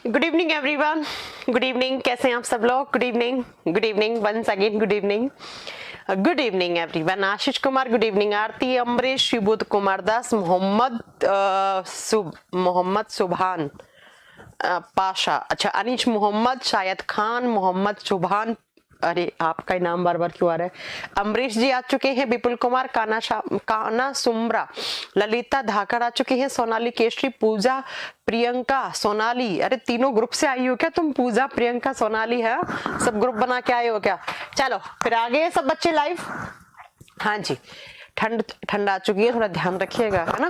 Good evening everyone, good evening. कैसे हैं आप सब लोग? Good evening, good evening once again, good evening, good evening everyone. Ashish Kumar good evening, Aarti, Amrish, Shibud Kumar Das, Mohammad Subhan Pasha, अच्छा अनीश मोहम्मद, शायद खान, मोहम्मद सुभान, अरे आपका ही नाम बार बार क्यों आ रहा है? अमरीश जी आ चुके हैं, विपुल कुमार, काना सुमरा, ललिता धाकर आ चुकी हैं, सोनाली केशरी, पूजा, प्रियंका, सोनाली, अरे तीनों ग्रुप से आई हो क्या तुम? पूजा, प्रियंका, सोनाली है, सब ग्रुप बना के आए हो क्या? चलो फिर आगे सब बच्चे लाइव। हाँ जी, ठंड आ चुकी है, थोड़ा ध्यान रखिएगा, है ना?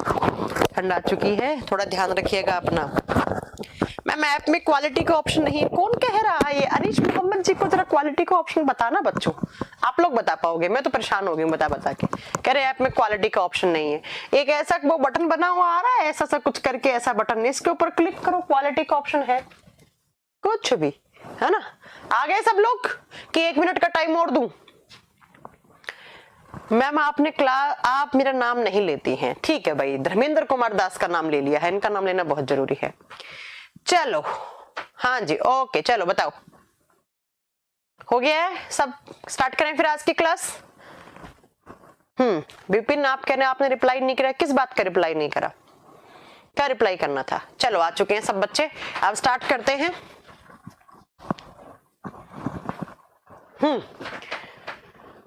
ठंड आ चुकी है, थोड़ा ध्यान रखिएगा अपना। मैम ऐप में क्वालिटी का ऑप्शन नहीं है, कौन कह रहा है ये? अनीश मोहम्मद जी को जरा क्वालिटी का ऑप्शन बताना बच्चों, आप लोग बता पाओगे, मैं तो परेशान हो गई बता बता के। कह रहे ऐप में क्वालिटी का ऑप्शन नहीं है। एक ऐसा वो बटन बना हुआ आ रहा है, ऐसा सा कुछ करके, ऐसा बटन, इसके ऊपर क्लिक करो, क्वालिटी का ऑप्शन है, कुछ भी, है ना? आ गए सब लोग कि 1 मिनट का टाइम और दूं? मैम आपने आप मेरा नाम नहीं लेती हैं, ठीक है भाई, धर्मेंद्र कुमार दास का नाम ले लिया है, इनका नाम लेना बहुत जरूरी है। चलो हाँ जी, ओके, चलो बताओ, हो गया है सब? स्टार्ट करें फिर आज की क्लास। विपिन आप कह रहे हैं आपने रिप्लाई नहीं करा, किस बात का रिप्लाई नहीं करा? क्या रिप्लाई करना था? चलो आ चुके हैं सब बच्चे, अब स्टार्ट करते हैं।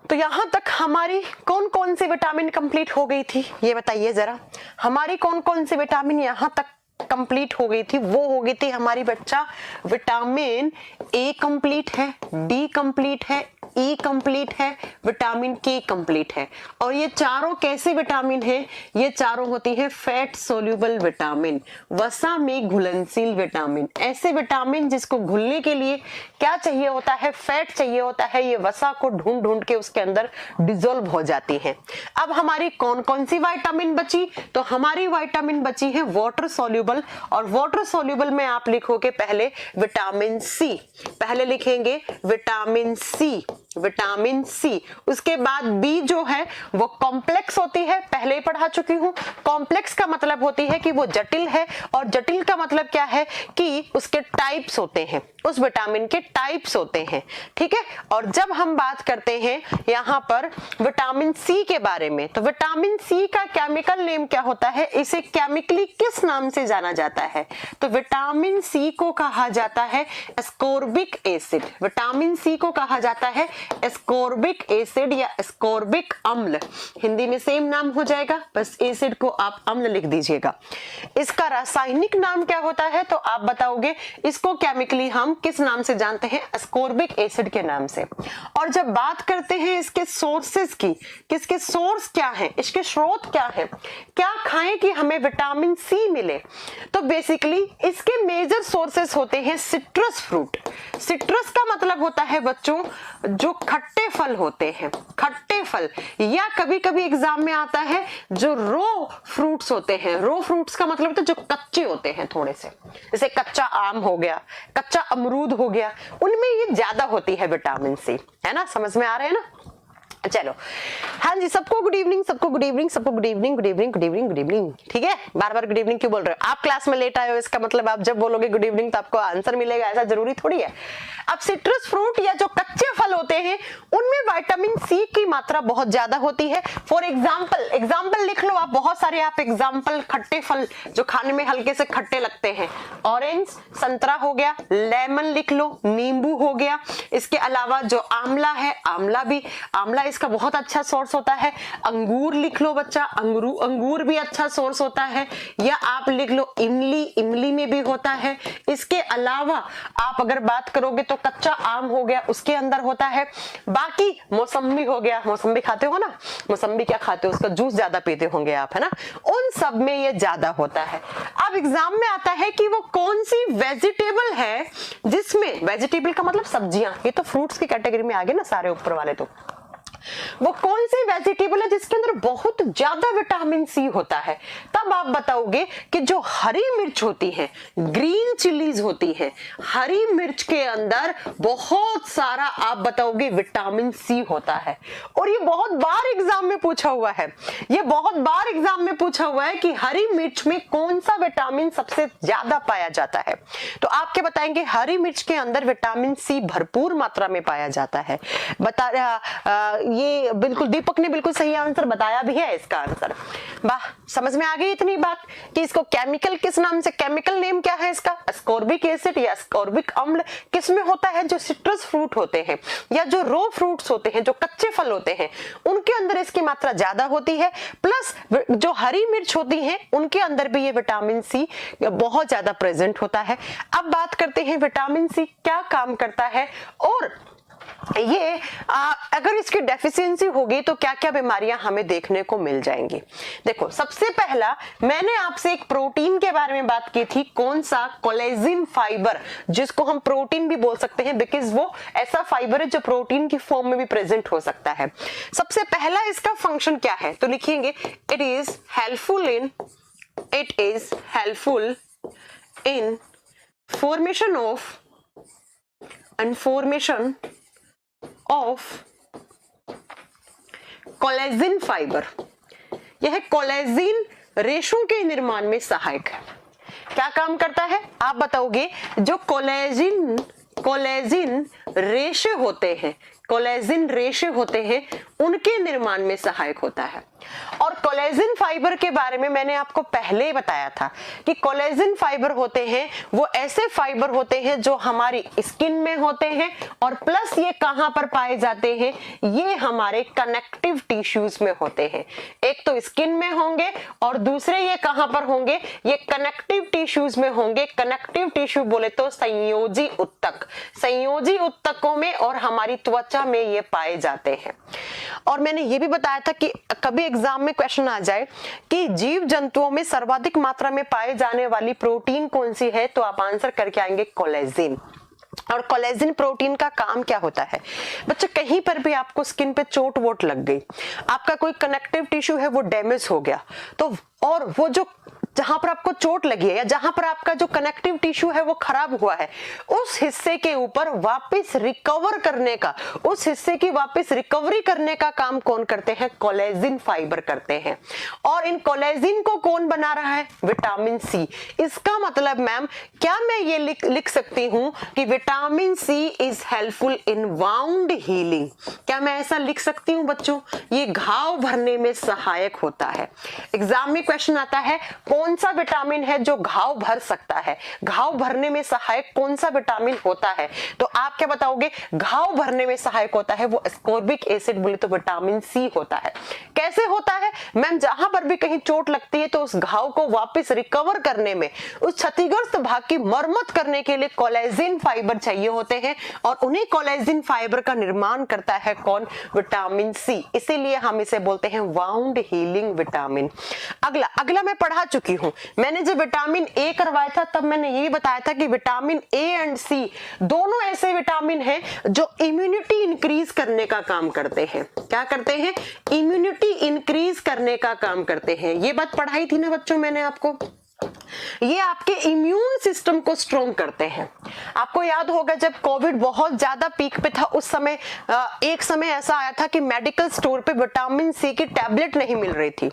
तो यहां तक हमारी कौन कौन सी विटामिन कंप्लीट हो गई थी, ये बताइए जरा। हमारी कौन कौन सी विटामिन यहां तक कंप्लीट हो गई थी? वो हो गई थी हमारी बच्चा, विटामिन ए कंप्लीट है, डी कंप्लीट है, ई कंप्लीट है, विटामिन के कंप्लीट है। और ये चारों कैसे विटामिन है? ये चारों होती है फैट सोल्यूबल विटामिन, वसा में घुलनशील विटामिन। ऐसे विटामिन जिसको घुलने के लिए क्या चाहिए होता है? फैट चाहिए होता है। ये वसा को ढूंढ ढूंढ के उसके अंदर डिसॉल्व हो जाती है। अब हमारी कौन कौन सी विटामिन बची? तो हमारी विटामिन बची है वाटर सोल्यूबल, और वाटर सोल्यूबल में आप लिखोगे पहले विटामिन सी, पहले लिखेंगे विटामिन सी, विटामिन सी। उसके बाद बी जो है वो कॉम्प्लेक्स होती है, पहले ही पढ़ा चुकी हूं। कॉम्प्लेक्स का मतलब होती है कि वो जटिल है, और जटिल का मतलब क्या है कि उसके टाइप्स होते हैं, उस विटामिन के टाइप्स होते हैं, ठीक है। और जब हम बात करते हैं यहां पर विटामिन सी के बारे में, तो विटामिन सी का केमिकल नेम क्या होता है? इसे केमिकली किस नाम से जाना जाता है? तो विटामिन सी को कहा जाता है एस्कोर्बिक एसिड। विटामिन सी को कहा जाता है एस्कोर्बिक एसिड या एस्कोर्बिक अम्ल, हिंदी में सेम नाम हो जाएगा, बस एसिड को आप अम्ल लिख दीजिएगा। इसका रासायनिक नाम क्या होता है? तो आप बताओगे इसको केमिकली हम किस नाम से जानते हैं? एस्कोर्बिक एसिड के नाम से। और जब बात करते हैं इसके सोर्सेस की, किसके सोर्स क्या है, इसके स्रोत क्या है, क्या खाएं कि हमें विटामिन सी मिले? तो बेसिकली इसके मेजर सोर्सेस होते हैं सिट्रस फ्रूट। सिट्रस का मतलब होता है बच्चों जो खट्टे फल होते हैं, खट्टे फल, या कभी कभी एग्जाम में आता है जो रो फ्रूट्स होते हैं। रो फ्रूट्स का मतलब होता है जो कच्चे होते हैं थोड़े से, जैसे कच्चा आम हो गया, कच्चा अमरूद हो गया, उनमें ये ज्यादा होती है विटामिन सी, है ना? समझ में आ रहे हैं ना? चलो हाँ जी, सबको गुड इवनिंग, सबको गुड इवनिंग, सबको good evening, good evening, good evening, good evening, ठीक है। बार बार गुड इवनिंग क्यों बोल रहे हो? आप क्लास में लेट आए हो, इसका मतलब आप जब बोलोगे गुड इवनिंग तो आपको आंसर मिलेगा, ऐसा जरूरी थोड़ी है। अब सिट्रस फ्रूट या जो कच्चे फल होते हैं उनमें विटामिन सी की मात्रा बहुत ज्यादा होती है। फॉर एग्जाम्पल लिख लो आप, बहुत सारे आप एग्जाम्पल खट्टे फल जो खाने में हल्के से खट्टे लगते हैं, ऑरेंज, संतरा हो गया, लेमन लिख लो, नींबू हो गया। इसके अलावा जो आंवला है, आंवला इसका बहुत अच्छा सोर्स होता है। अंगूर लिख लो बच्चा, अंगूर भी अच्छा सोर्स होता है। या आप लिख लो इमली में भी होता है। इसके अलावा आप अगर बात करोगे तो कच्चा आम हो गया, उसके अंदर होता है। बाकी मौसम्बी हो गया, मौसम्बी खाते हो ना, मौसम्बी क्या खाते हो, उसका जूस ज्यादा पीते होंगे आप, है ना? उन सब में ये ज्यादा होता है। अब एग्जाम में आता है कि वो कौन सी वेजिटेबल है जिसमें, वेजिटेबल का मतलब सब्जियां, ये तो फ्रूट्स की कैटेगरी में आ गए ना सारे ऊपर वाले, तो वो कौन सी वेजिटेबल है जिसके अंदर बहुत ज्यादा विटामिन सी होता है? तब आप बताओगे कि जो हरी मिर्च होती है, ग्रीन चिलीज होती है, हरी मिर्च के अंदर बहुत सारा आप बताओगे विटामिन सी होता है। और ये बहुत बार एग्जाम में पूछा हुआ है, ये बहुत बार एग्जाम में पूछा हुआ है कि हरी मिर्च में कौन सा विटामिन सबसे ज्यादा पाया जाता है। तो आप क्या बताएंगे? हरी मिर्च के अंदर विटामिन सी भरपूर मात्रा में पाया जाता है। ये बिल्कुल दीपक ने बिल्कुल सही आंसर बताया भी है इसका आंसर। वाह, समझ में आ गई इतनी बात कि इसको केमिकल किस नाम से, केमिकल नेम क्या है इसका? अस्कॉर्बिक एसिड या अस्कॉर्बिक अम्ल किस में होता है? जो सिट्रस फ्रूट होते हैं या जो रो फ्रूट्स होते हैं, जो कच्चे फल होते हैं, उनके अंदर इसकी मात्रा ज्यादा होती है। प्लस जो हरी मिर्च होती है उनके अंदर भी ये विटामिन सी बहुत ज्यादा प्रेजेंट होता है। अब बात करते हैं विटामिन सी क्या काम करता है और ये अगर इसकी डेफिशिएंसी होगी तो क्या क्या बीमारियां हमें देखने को मिल जाएंगी। देखो, सबसे पहला मैंने आपसे एक प्रोटीन के बारे में बात की थी। कौन सा? कोलेजिन फाइबर, जिसको हम प्रोटीन भी बोल सकते हैं बिकॉज वो ऐसा फाइबर है जो प्रोटीन की फॉर्म में भी प्रेजेंट हो सकता है। सबसे पहला इसका फंक्शन क्या है? तो लिखेंगे it is helpful in formation of collagen fibre. यह कोलेजिन रेशों के निर्माण में सहायक है। क्या काम करता है आप बताओगे? जो कोलेजिन रेशे होते हैं उनके निर्माण में सहायक होता है। और कोलेजिन फाइबर के बारे में मैंने आपको पहले ही बताया था कि कोलेजिन फाइबर होते हैं वो ऐसे फाइबर होते हैं जो हमारी स्किन में होते हैं और प्लस ये कहां पर पाए जाते हैं? ये हमारे कनेक्टिव टिश्यूज में होते हैं। एक तो स्किन में होंगे और दूसरे ये कहां पर होंगे? ये कनेक्टिव टिश्यूज में होंगे। कनेक्टिव टिश्यू बोले तो संयोजी ऊतकों में और हमारी त्वचा में ये पाए जाते हैं। और मैंने ये भी बताया था कि कभी एग्जाम में क्वेश्चन आ जाए कि जीव जंतुओं में सर्वाधिक मात्रा में पाए जाने वाली प्रोटीन कौन सी है, तो आप आंसर करके आएंगे कोलेजिन। और कोलेजिन प्रोटीन का काम क्या होता है? बच्चों, कहीं पर भी आपको स्किन पे चोट वोट लग गई, आपका कोई कनेक्टिव टिश्यू है वो डैमेज हो गया, तो और वो जो जहां पर आपको चोट लगी है या जहां पर आपका जो कनेक्टिव टिश्यू है वो खराब हुआ है, उस हिस्से के ऊपर वापस रिकवर करने का, उस हिस्से की वापस रिकवरी करने का काम कौन करते हैं? कोलेजिन फाइबर करते हैं। और इन कोलेजिन को कौन बना रहा है? Vitamin C. इसका मतलब मैम क्या मैं ये लिख सकती हूं कि vitamin C is helpful in wound healing? क्या मैं ऐसा लिख सकती हूँ बच्चों? ये घाव भरने में सहायक होता है। एग्जाम में क्वेश्चन आता है कौन सा विटामिन है जो घाव भर सकता है, घाव भरने में सहायक कौन सा विटामिन होता है? तो आप क्या बताओगे? घाव भरने में सहायक होता है वो अस्कॉर्बिक एसिड, बोले तो विटामिन सी होता है। कैसे होता है मैम? जहां पर भी कहीं चोट लगती है तो उस घाव को वापस रिकवर करने में, उस क्षतिग्रस्त भाग की मरम्मत करने के लिए कोलेजिन फाइबर चाहिए होते हैं और उन्हीं कोलेजिन फाइबर का निर्माण करता है कौन? Vitamin C. इसीलिए हम इसे बोलते हैं वाउंड हीलिंग विटामिन। अगला मैं पढ़ा चुकी हूं। मैंने जब विटामिन ए करवाया था तब मैंने ये भी बताया था कि विटामिन ए एंड सी दोनों ऐसे विटामिन हैं जो इम्यूनिटी इंक्रीज करने का काम करते हैं। क्या करते हैं? इम्यूनिटी इंक्रीज करने का काम करते हैं। ये बात पढ़ाई थी ना बच्चों मैंने आपको। ये आपके इम्यून सिस्टम को स्ट्रॉन्ग करते हैं। आपको याद होगा जब कोविड बहुत ज्यादा पीक पे था उस समय एक समय ऐसा आया था कि मेडिकल स्टोर पे विटामिन सी की टैबलेट नहीं मिल रही थी,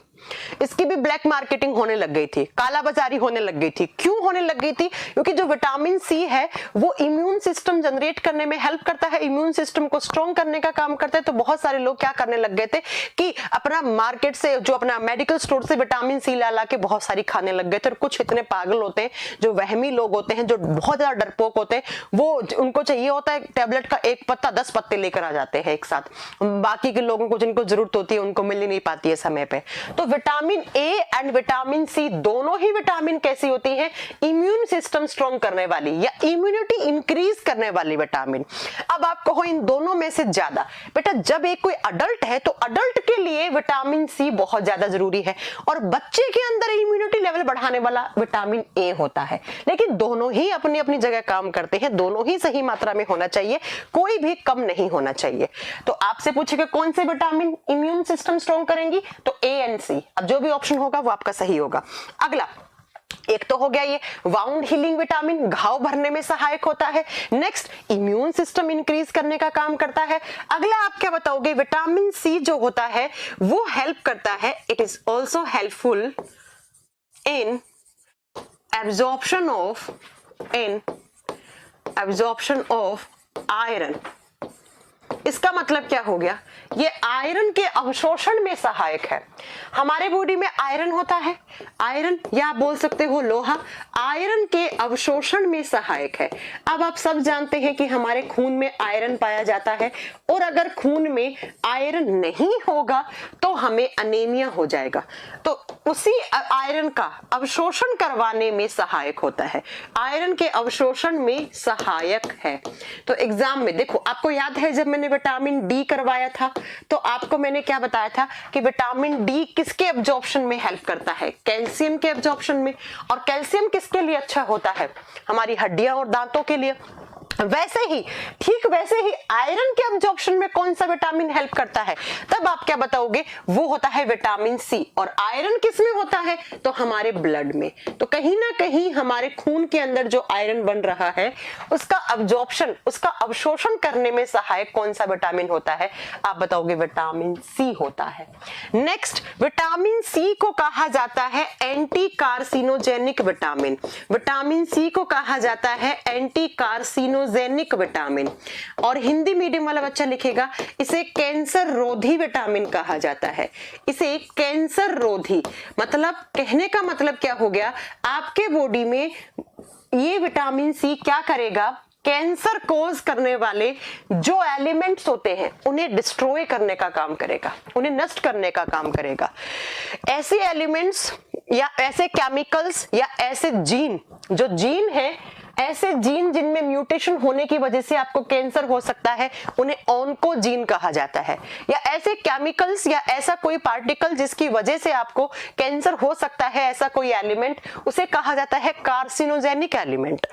इसकी भी ब्लैक मार्केटिंग होने लग गई थी, काला बाजारी होने लग गई थी। क्यों होने लग गई थी? क्योंकि जो विटामिन सी है वो इम्यून सिस्टम जनरेट करने में हेल्प करता है, इम्यून सिस्टम को स्ट्रॉन्ग करने का काम करता है। तो बहुत सारे लोग क्या करने लग गए थे कि अपना मार्केट से, जो अपना मेडिकल स्टोर से विटामिन सी ला के बहुत सारी खाने लग गए थे। और कुछ इतने पागल होते हैं, जो वहमी लोग होते हैं, जो बहुत ज्यादा डरपोक होते हैं, वो उनको चाहिए होता है टैबलेट का एक पत्ता 10 पत्ते लेकर आ जाते हैं एक साथ। बाकी के लोगों को जिनको जरूरत होती है उनको मिल ही नहीं पाती है समय पे। तो vitamin A and vitamin C दोनों ही विटामिन कैसी होती हैं, इम्यून सिस्टम स्ट्रॉन्ग करने वाली या इम्यूनिटी इंक्रीज करने वाली विटामिन। अब आप कहो इन दोनों में से ज्यादा, बेटा जब एक कोई अडल्ट है तो अडल्ट के लिए विटामिन सी बहुत ज्यादा जरूरी है और बच्चे के अंदर इम्यूनिटी लेवल बढ़ाने वाला विटामिन ए होता है। लेकिन दोनों ही अपनी अपनी जगह काम करते हैं, दोनों ही सही मात्रा में होना चाहिए, कोई भी कम नहीं होना चाहिए। तो आपसे पूछेगा कौन से विटामिन इम्यून सिस्टम स्ट्रॉन्ग करेंगी, तो ए एंड सी। अब जो भी ऑप्शन होगा वो आपका सही होगा। अगला एक तो हो गया ये वाउंड हीलिंग विटामिन, घाव भरने में सहायक होता है। नेक्स्ट इम्यून सिस्टम इंक्रीज करने का काम करता है। अगला आप क्या बताओगे, विटामिन सी जो होता है वो हेल्प करता है, it is also helpful in absorption of iron. इसका मतलब क्या हो गया, ये आयरन के अवशोषण में सहायक है। हमारे बॉडी में आयरन होता है, आयरन या आप बोल सकते हो लोहा, आयरन के अवशोषण में सहायक है। अब आप सब जानते हैं कि हमारे खून में आयरन पाया जाता है और अगर खून में आयरन नहीं होगा तो हमें अनीमिया हो जाएगा। तो उसी आयरन का अवशोषण करवाने में सहायक होता है, आयरन के अवशोषण में सहायक है। तो एग्जाम में देखो, आपको याद है जब मैंने विटामिन डी करवाया था तो आपको मैंने क्या बताया था कि विटामिन डी किसके एब्जॉर्प्शन में हेल्प करता है, कैल्शियम के एब्जॉर्प्शन में। और कैल्शियम किसके लिए अच्छा होता है, हमारी हड्डियां और दांतों के लिए। वैसे ही ठीक वैसे ही आयरन के एब्जॉर्प्शन में कौन सा विटामिन हेल्प करता है, तब आप क्या बताओगे, वो होता है विटामिन सी। और आयरन किस में होता है, तो हमारे ब्लड में। तो कहीं ना कहीं हमारे खून के अंदर जो आयरन बन रहा है उसका अब्जॉर्प्शन, उसका अवशोषण करने में सहायक कौन सा विटामिन होता है, आप बताओगे विटामिन सी होता है। नेक्स्ट विटामिन सी को कहा जाता है anti carcinogenic vitamin. Vitamin C को कहा जाता है एंटी कार्सिनो जेनिक विटामिन। और हिंदी मीडियम वाला बच्चा लिखेगा इसे कैंसर रोधी विटामिन कहा जाता है। इसे कैंसर रोधी मतलब कहने का मतलब क्या हो गया, आपके बॉडी में ये विटामिन सी क्या करेगा, कैंसर कोज करने वाले जो एलिमेंट्स होते हैं उन्हें डिस्ट्रॉय करने का काम करेगा, उन्हें नष्ट करने का काम करेगा। ऐसे एलिमेंट्स या ऐसे केमिकल्स या ऐसे जीन, जो जीन है, ऐसे जीन जिनमें म्यूटेशन होने की वजह से आपको कैंसर हो सकता है, उन्हें ऑन्कोजीन कहा जाता है। या ऐसे केमिकल्स या ऐसा कोई पार्टिकल जिसकी वजह से आपको कैंसर हो सकता है, ऐसा कोई एलिमेंट, उसे कहा जाता है कार्सिनोजेनिक एलिमेंट।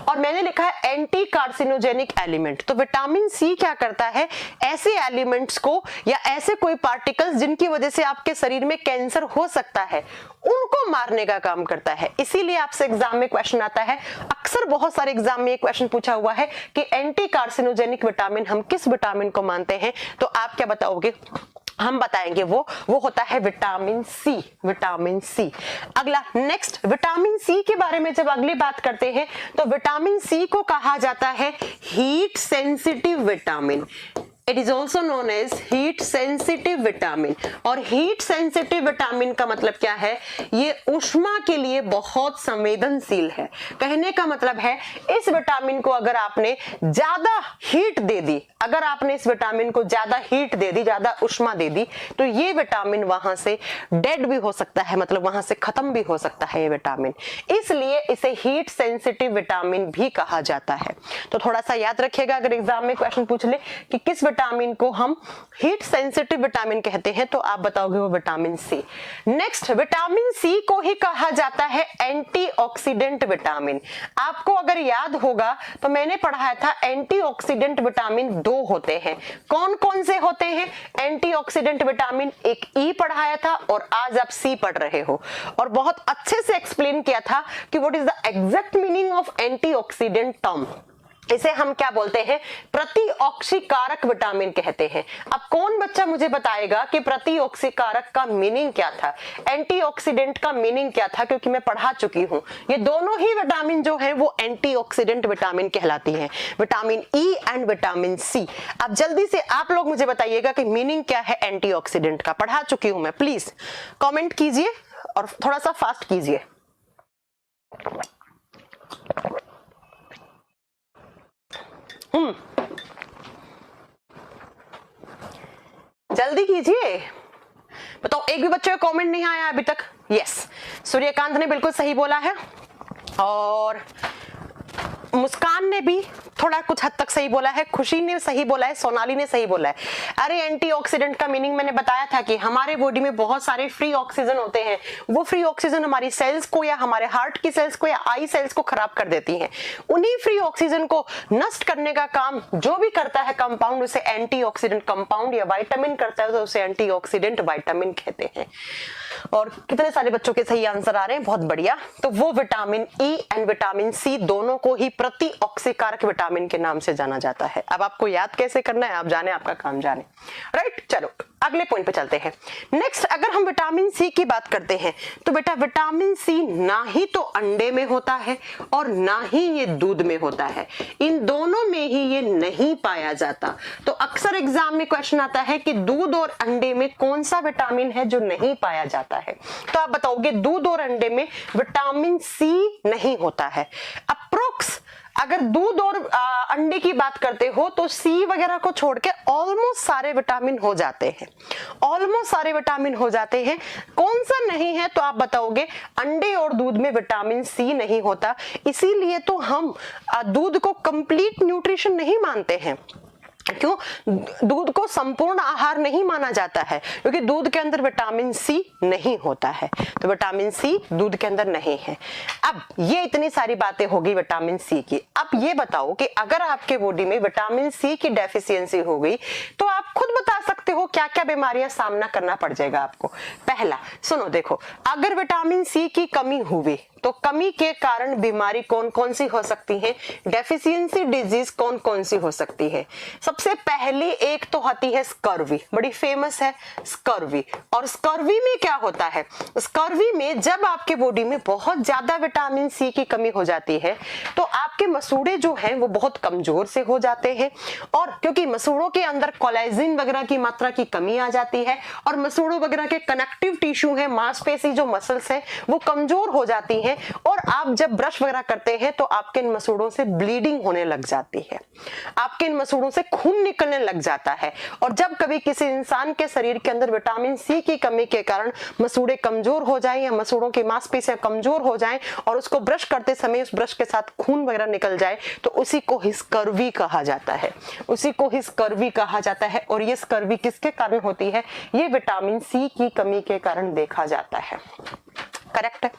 और मैंने लिखा है एंटी कार्सिनोजेनिक एलिमेंट। तो विटामिन सी क्या करता है, ऐसे एलिमेंट्स को या ऐसे कोई पार्टिकल्स जिनकी वजह से आपके शरीर में कैंसर हो सकता है उनको मारने का काम करता है। इसीलिए आपसे एग्जाम में क्वेश्चन आता है, अक्सर बहुत सारे एग्जाम में क्वेश्चन पूछा हुआ है कि एंटी कार्सिनोजेनिक विटामिन हम किस विटामिन को मानते हैं, तो आप क्या बताओगे, हम बताएंगे वो होता है विटामिन सी। Vitamin C. अगला नेक्स्ट विटामिन सी के बारे में जब अगली बात करते हैं तो विटामिन सी को कहा जाता है heat sensitive vitamin. It is also known as heat sensitive vitamin. और हीट सेंसिटिव विटामिन का मतलब क्या है, ये ऊष्मा के लिए बहुत संवेदनशील है। कहने का मतलब है इस विटामिन को अगर आपने ज्यादा हीट दे दी, अगर आपने इस विटामिन को ज्यादा हीट दे दी, ज्यादा ऊष्मा दे दी, तो ये विटामिन वहां से डेड भी हो सकता है, मतलब वहां से खत्म भी हो सकता है ये विटामिन। इसलिए इसे हीट सेंसिटिव विटामिन भी कहा जाता है। तो थोड़ा सा याद रखिएगा, अगर एग्जाम में क्वेश्चन पूछ ले कि किस विटामिन को हम हीट सेंसिटिव विटामिन कहते हैं, तो आप बताओगे वो vitamin C. Next vitamin C को ही कहा जाता है एंटीऑक्सीडेंट विटामिन। आपको अगर याद होगा तो मैंने पढ़ाया था एंटीऑक्सीडेंट विटामिन दो होते हैं। कौन कौन से होते हैं एंटीऑक्सीडेंट विटामिन, एक ई पढ़ाया था और आज आप सी पढ़ रहे हो, और बहुत अच्छे से एक्सप्लेन किया था कि what is the exact meaning of antioxidant term. इसे हम क्या बोलते हैं, प्रतिऑक्सीकारक विटामिन कहते हैं। अब कौन बच्चा मुझे बताएगा कि प्रतिऑक्सीकारक का मीनिंग क्या था, एंटीऑक्सीडेंट का मीनिंग क्या था, क्योंकि मैं पढ़ा चुकी हूं। ये दोनों ही विटामिन जो है वो एंटीऑक्सीडेंट विटामिन कहलाती हैं, vitamin E and vitamin C. अब जल्दी से आप लोग मुझे बताइएगा कि मीनिंग क्या है एंटीऑक्सीडेंट का, पढ़ा चुकी हूं मैं, प्लीज कॉमेंट कीजिए और थोड़ा सा फास्ट कीजिए। जल्दी कीजिए, बताओ, एक भी बच्चे का कमेंट नहीं आया अभी तक? यस, सूर्यकांत ने बिल्कुल सही बोला है और मुस्कान ने भी थोड़ा कुछ हद तक सही बोला है, खुशी ने सही बोला है, सोनाली ने सही बोला है। अरे एंटीऑक्सीडेंट का मीनिंग मैंने बताया था कि हमारे बॉडी में बहुत सारे फ्री ऑक्सीजन होते हैं, वो फ्री ऑक्सीजन हमारी सेल्स को या हमारे हार्ट की सेल्स को या आई सेल्स को खराब कर देती हैं। उन्हीं फ्री ऑक्सीजन को नष्ट करने का काम जो भी करता है कंपाउंड, उसे एंटीऑक्सीडेंट कंपाउंड या विटामिन करता है, तो उसे एंटीऑक्सीडेंट विटामिन कहते हैं। और कितने सारे बच्चों के सही आंसर आ रहे हैं, बहुत बढ़िया। तो वो vitamin E and vitamin C दोनों को ही प्रति ऑक्सीकारक विटामिन के नाम से जाना जाता है। अब आपको याद कैसे करना है आप जाने, आपका काम जाने, राइट। चलो अगले पॉइंट पे चलते हैं। नेक्स्ट, अगर हम विटामिन सी की बात करते हैं तो बेटा विटामिन सी ना ही तो अंडे में होता है और ना ही ये दूध में होता है, इन दोनों में ही ये नहीं पाया जाता। तो अक्सर एग्जाम में क्वेश्चन आता है कि दूध और अंडे में कौन सा विटामिन है जो नहीं पाया जाता है, तो आप बताओगे दूध और अंडे में विटामिन सी नहीं होता है। अप्रोक्स अगर दूध और अंडे की बात करते हो तो सी वगैरह को छोड़ के ऑलमोस्ट सारे विटामिन हो जाते हैं, ऑलमोस्ट सारे विटामिन हो जाते हैं। कौन सा नहीं है तो आप बताओगे अंडे और दूध में विटामिन सी नहीं होता, इसीलिए तो हम दूध को कंप्लीट न्यूट्रिशन नहीं मानते हैं। क्यों? दूध को संपूर्ण आहार नहीं माना जाता है क्योंकि दूध के अंदर विटामिन सी नहीं होता है, तो विटामिन सी दूध के अंदर नहीं है। अब ये इतनी सारी बातें होगी विटामिन सी की। अब ये बताओ कि अगर आपके बॉडी में विटामिन सी की डेफिशिएंसी हो गई तो आप खुद बता सकते हो क्या क्या बीमारियां सामना करना पड़ जाएगा आपको। पहला सुनो, देखो, अगर विटामिन सी की कमी हुई तो कमी के कारण बीमारी कौन कौन सी हो सकती है, डेफिशिएंसी डिजीज कौन कौन सी हो सकती है। सबसे पहली एक तो होती है स्कर्वी, बड़ी फेमस है स्कर्वी। और स्कर्वी में क्या होता है, स्कर्वी में जब आपके बॉडी में बहुत ज्यादा विटामिन सी की कमी हो जाती है तो आपके मसूड़े जो हैं वो बहुत कमजोर से हो जाते हैं, और क्योंकि मसूड़ों के अंदर कोलेजन वगैरह की मात्रा की कमी आ जाती है और मसूड़ों वगैरह के कनेक्टिव टिश्यू है, मांसपेशी जो मसल्स है वो कमजोर हो जाती हैं, और आप जब ब्रश वगैरह करते हैं तो आपके इन मसूड़ों से ब्लीडिंग होने लग जाती है, आपके इन मसूड़ों से खून निकलने लग जाता है। और जब कभी किसी इंसान के शरीर के अंदर विटामिन सी की कमी के कारण मसूड़े कमजोर हो जाएं या मसूड़ों की मांसपेशियां कमजोर हो जाएं और उसको ब्रश करते समय उस ब्रश के साथ खून वगैरह निकल जाए तो उसी को ही स्कर्वी कहा जाता है, उसी को ही स्कर्वी कहा जाता है। और ये स्कर्वी किसके कारण होती है, ये विटामिन सी की कमी के कारण देखा जाता है। करेक्ट है,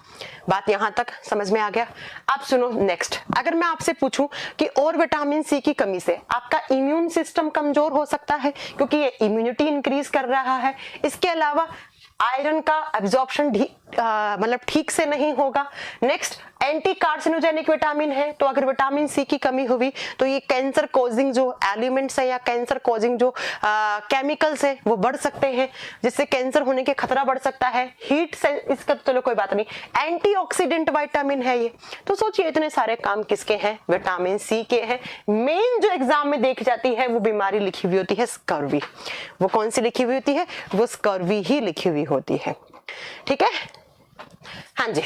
बात यहां तक समझ में आ गया। अब सुनो नेक्स्ट, अगर मैं आपसे पूछूं कि और विटामिन सी की कमी से आपका इम्यून सिस्टम कमजोर हो सकता है क्योंकि ये इम्यूनिटी इंक्रीज कर रहा है, इसके अलावा आयरन का एब्जॉर्प्शन मतलब ठीक से नहीं होगा। नेक्स्ट, एंटी कार्सिनोजेनिक विटामिन है, तो अगर विटामिन सी की कमी हुई तो ये कैंसर कॉजिंग जो एलिमेंट्स है या कैंसर कॉजिंग जो केमिकल्स है वो बढ़ सकते हैं, जिससे कैंसर होने के खतरा बढ़ सकता है। हीट से इसका तो चलो कोई बात नहीं, एंटीऑक्सीडेंट विटामिन है ये। तो सोचिए इतने सारे काम किसके हैं, विटामिन सी के हैं। मेन जो एग्जाम में देखी जाती है वो बीमारी लिखी हुई होती है स्कर्वी। वो कौन सी लिखी हुई होती है, वो स्कर्वी ही लिखी हुई होती है। ठीक है, हाँ जी।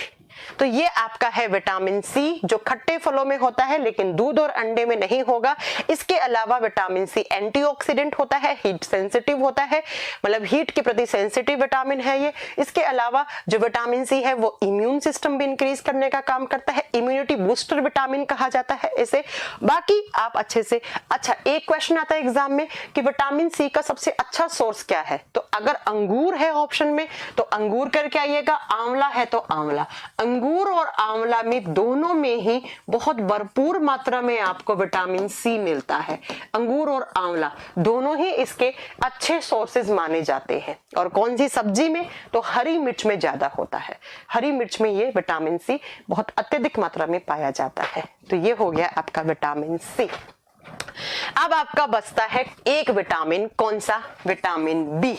तो ये आपका है विटामिन सी जो खट्टे फलों में होता है लेकिन दूध और अंडे में नहीं होगा। इसके अलावा विटामिन सी एंटीऑक्सीडेंट होता है, हीट सेंसिटिव होता है, मतलब हीट के प्रति सेंसिटिव विटामिन है ये। इसके अलावा जो विटामिन सी है वो इम्यून सिस्टम भी इंक्रीज करने का काम करता है, इम्यूनिटी बूस्टर विटामिन कहा जाता है इसे। बाकी आप अच्छे से, अच्छा एक क्वेश्चन आता है एग्जाम में कि विटामिन सी का सबसे अच्छा सोर्स क्या है, तो अगर अंगूर है ऑप्शन में तो अंगूर करके आइएगा, आंवला है तो आंवला। अंगूर और आंवला में दोनों में ही बहुत भरपूर मात्रा में आपको विटामिन सी मिलता है। अंगूर और आंवला दोनों ही इसके अच्छे सोर्सेज माने जाते हैं। और कौन सी सब्जी में, तो हरी मिर्च में ज्यादा होता है, हरी मिर्च में ये विटामिन सी बहुत अत्यधिक मात्रा में पाया जाता है। तो ये हो गया आपका विटामिन सी। अब आपका बचता है एक विटामिन, कौन सा, विटामिन बी।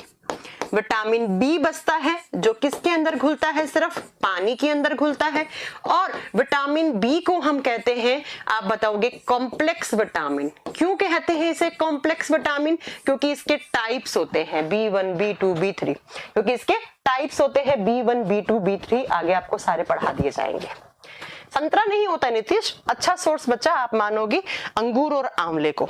विटामिन बी बचता है जो किसके अंदर घुलता है, सिर्फ पानी के अंदर घुलता है। और विटामिन बी को हम कहते हैं, आप बताओगे कॉम्प्लेक्स विटामिन। क्यों कहते हैं इसे कॉम्प्लेक्स विटामिन, क्योंकि इसके टाइप्स होते हैं B1 B2 B3, क्योंकि इसके टाइप्स होते हैं B1 B2 B3। आगे आपको सारे पढ़ा दिए जाएंगे। संतरा नहीं होता नीतीश, अच्छा सोर्स बच्चा आप मानोगी अंगूर और आंवले को।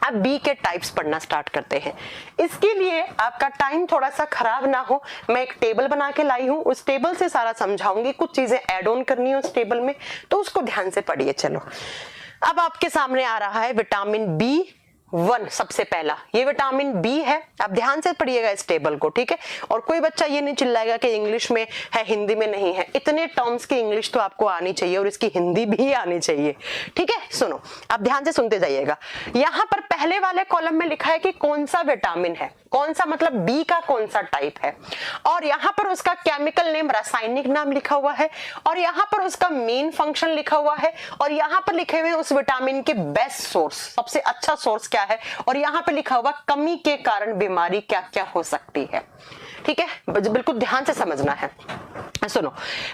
अब बी के टाइप्स पढ़ना स्टार्ट करते हैं। इसके लिए आपका टाइम थोड़ा सा खराब ना हो, मैं एक टेबल बना के लाई हूं, उस टेबल से सारा समझाऊंगी, कुछ चीजें ऐड ऑन करनी है उस टेबल में, तो उसको ध्यान से पढ़िए। चलो, अब आपके सामने आ रहा है विटामिन B1। सबसे पहला ये विटामिन बी है, आप ध्यान से पढ़िएगा इस टेबल को, ठीक है। और कोई बच्चा ये नहीं चिल्लाएगा कि इंग्लिश में है हिंदी में नहीं है, इतने टर्म्स की इंग्लिश तो आपको आनी चाहिए और इसकी हिंदी भी आनी चाहिए, ठीक है। सुनो, आप ध्यान से सुनते जाइएगा। यहाँ पर पहले वाले कॉलम में लिखा है कि कौन सा विटामिन है, कौन सा मतलब बी का कौन सा टाइप है, और यहाँ पर उसका केमिकल नेम, रासायनिक नाम लिखा हुआ है, और यहाँ पर उसका मेन फंक्शन लिखा हुआ है, और यहाँ पर लिखे हुए उस विटामिन के बेस्ट सोर्स, सबसे अच्छा सोर्स क्या है, और यहाँ पे लिखा हुआ कमी के कारण बीमारी क्या क्या हो सकती है, ठीक है। बिल्कुल ध्यान से समझना है। सुनो,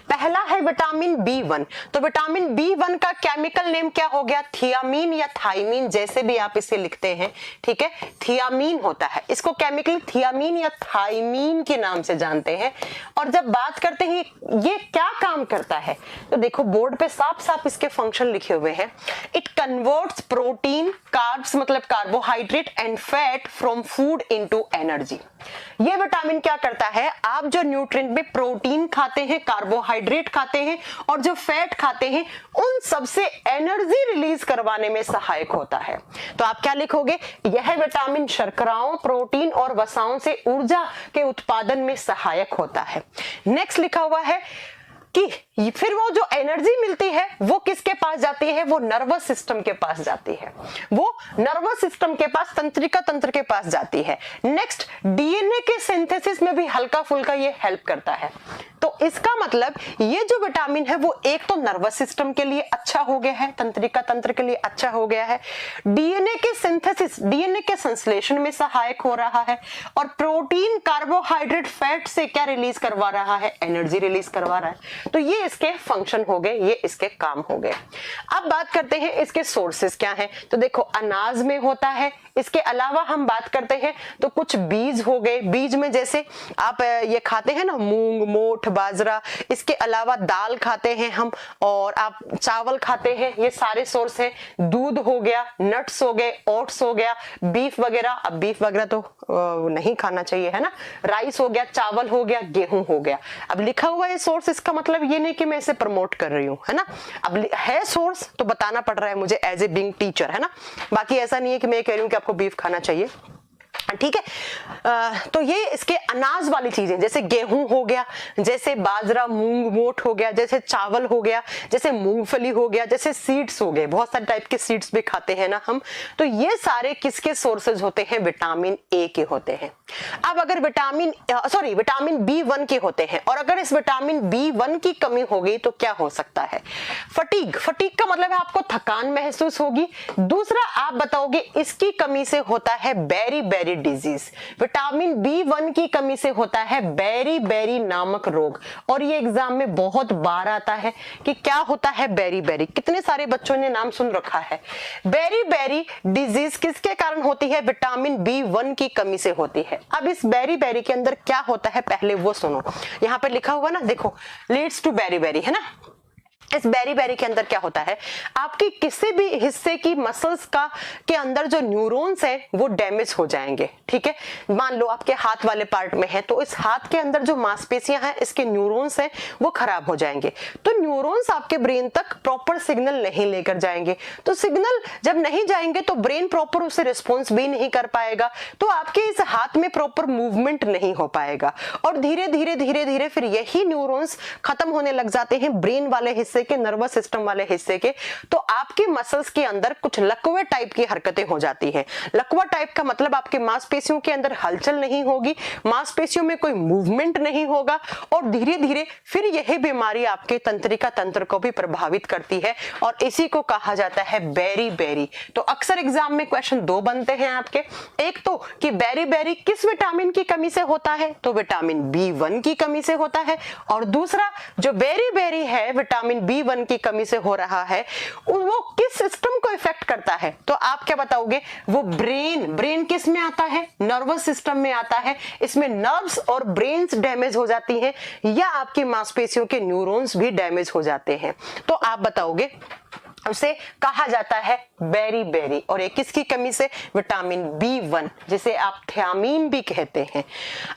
पहला है विटामिन B1। तो विटामिन B1 का केमिकल नेम क्या हो गया, थियामीन या थाइमीन, जैसे भी आप इसे लिखते हैं, ठीक है। थियामीन होता है, इसको केमिकल थियामीन या थाइमीन के नाम से जानते हैं। और जब बात करते हैं ये क्या काम करता है, तो देखो बोर्ड पे साफ साफ इसके फंक्शन लिखे हुए हैं। इट कन्वर्ट्स प्रोटीन, कार्ब्स मतलब carbohydrate, and fat from food into energy. ये विटामिन क्या करता है, आप जो न्यूट्रिएंट में प्रोटीन खाते हैं, कार्बोहाइड्रेट खाते हैं और जो फैट खाते हैं, उन सबसे एनर्जी रिलीज करवाने में सहायक होता है। तो आप क्या लिखोगे, यह विटामिन शर्कराओं, प्रोटीन और वसाओं से ऊर्जा के उत्पादन में सहायक होता है। नेक्स्ट लिखा हुआ है कि फिर वो जो एनर्जी मिलती है वो किसके पास जाती है, वो नर्वस सिस्टम के पास जाती है, वो नर्वस सिस्टम के पास, तंत्रिका तंत्र के पास जाती है। नेक्स्ट, डीएनए के सिंथेसिस में भी हल्का फुल्का ये हेल्प करता है। तो इसका मतलब ये जो विटामिन है वो एक तो नर्वस सिस्टम के लिए अच्छा हो गया है, तंत्रिका तंत्र के लिए अच्छा हो गया है, डीएनए के सिंथेसिस, डीएनए के संश्लेषण में सहायक हो रहा है, और प्रोटीन, कार्बोहाइड्रेट, फैट से क्या रिलीज करवा रहा है, एनर्जी रिलीज करवा रहा है। तो ये इसके फंक्शन हो गए, ये इसके काम हो गए। अब बात करते हैं इसके सोर्सेस क्या हैं। तो देखो, अनाज में होता है, इसके अलावा हम बात करते हैं तो कुछ बीज हो गए, बीज में जैसे आप ये खाते हैं ना, मूंग, मोठ, बाजरा, इसके अलावा दाल खाते हैं हम, और आप चावल खाते हैं, ये सारे सोर्स हैं। दूध हो गया, नट्स हो गए, ओट्स हो गया, बीफ वगैरह, अब बीफ वगैरह तो नहीं खाना चाहिए, है ना। राइस हो गया, चावल हो गया, गेहूं हो गया। अब लिखा हुआ है सोर्स, इसका मतलब ये नहीं कि मैं इसे प्रमोट कर रही हूँ, है ना। अब है सोर्स तो बताना पड़ रहा है मुझे एज ए बीइंग टीचर, है ना। बाकी ऐसा नहीं है कि मैं कह रही हूँ कि आपको बीफ खाना चाहिए, ठीक है। तो ये इसके अनाज वाली चीजें, जैसे गेहूं हो गया, जैसे बाजरा, मूंग, मोठ हो गया, जैसे चावल हो गया, जैसे मूंगफली हो गया, जैसे सीड्स हो गए, बहुत सारे टाइप के सीड्स भी खाते हैं ना हम। तो ये सारे किसके सोर्सेज होते हैं, विटामिन ए के होते हैं। अब अगर विटामिन B1 के होते हैं, और अगर इस विटामिन B1 की कमी हो गई तो क्या हो सकता है, फटीग का मतलब है आपको थकान महसूस होगी। दूसरा, आप बताओगे इसकी कमी से होता है बेरी डिजीज। विटामिन B1 की कमी से होता है बेरी नामक रोग, और ये एग्जाम में बहुत बार आता है कि क्या होता है बेरी। कितने सारे बच्चों ने नाम सुन रखा है। बेरी डिजीज किसके कारण होती है, विटामिन B1 की कमी से होती है। अब इस बेरी के अंदर क्या होता है पहले वो सुनो, यहाँ पे लिखा हुआ ना, देखो, लीड्स टू बेरी, है ना। इस बेरी के अंदर क्या होता है, आपकी किसी भी हिस्से की मसल्स का के अंदर जो न्यूरॉन्स है वो डैमेज हो जाएंगे, ठीक है। मान लो आपके हाथ वाले पार्ट में है, तो इस हाथ के अंदर जो मांसपेशियां हैं, इसके न्यूरॉन्स हैं, वो खराब हो जाएंगे। तो न्यूरॉन्स आपके ब्रेन तक प्रॉपर सिग्नल नहीं लेकर जाएंगे, तो सिग्नल जब नहीं जाएंगे तो ब्रेन प्रॉपर उसे रिस्पॉन्स भी नहीं कर पाएगा, तो आपके इस हाथ में प्रॉपर मूवमेंट नहीं हो पाएगा, और धीरे धीरे फिर यही न्यूरॉन्स खत्म होने लग जाते हैं ब्रेन वाले हिस्से के, नर्वस सिस्टम वाले हिस्से के। तो आपके मसल्स के अंदर कुछ लकवे टाइप की हरकतें हो जाती हैं। लकवा टाइप का मतलब आपके मांसपेशियों के अंदर हलचल नहीं होगी, मांसपेशियों में कोई मूवमेंट नहीं होगा, और धीरे धीरे फिर यही बीमारी आपके तंत्रिका तंत्र को भी प्रभावित करती है, और इसी को कहा जाता है बेरी। तो अक्सर एग्जाम में क्वेश्चन 2 बनते हैं आपके, एक तो कि बेरी किस विटामिन की कमी से होता है, तो विटामिन B1 की कमी से होता है, और दूसरा जो बेरी है विटामिन B1 की कमी से हो रहा है, वो किस सिस्टम को इफेक्ट करता है, तो आप क्या बताओगे, वो ब्रेन किस में आता है, नर्वस सिस्टम में आता है। इसमें नर्व्स और ब्रेन्स डैमेज हो जाती हैं, या आपकी मांसपेशियों के न्यूरॉन्स भी डैमेज हो जाते हैं। तो आप बताओगे उसे कहा जाता है बेरी बेरी। और एक किसकी कमी से? विटामिन B1, जिसे आप थियामीन भी कहते हैं।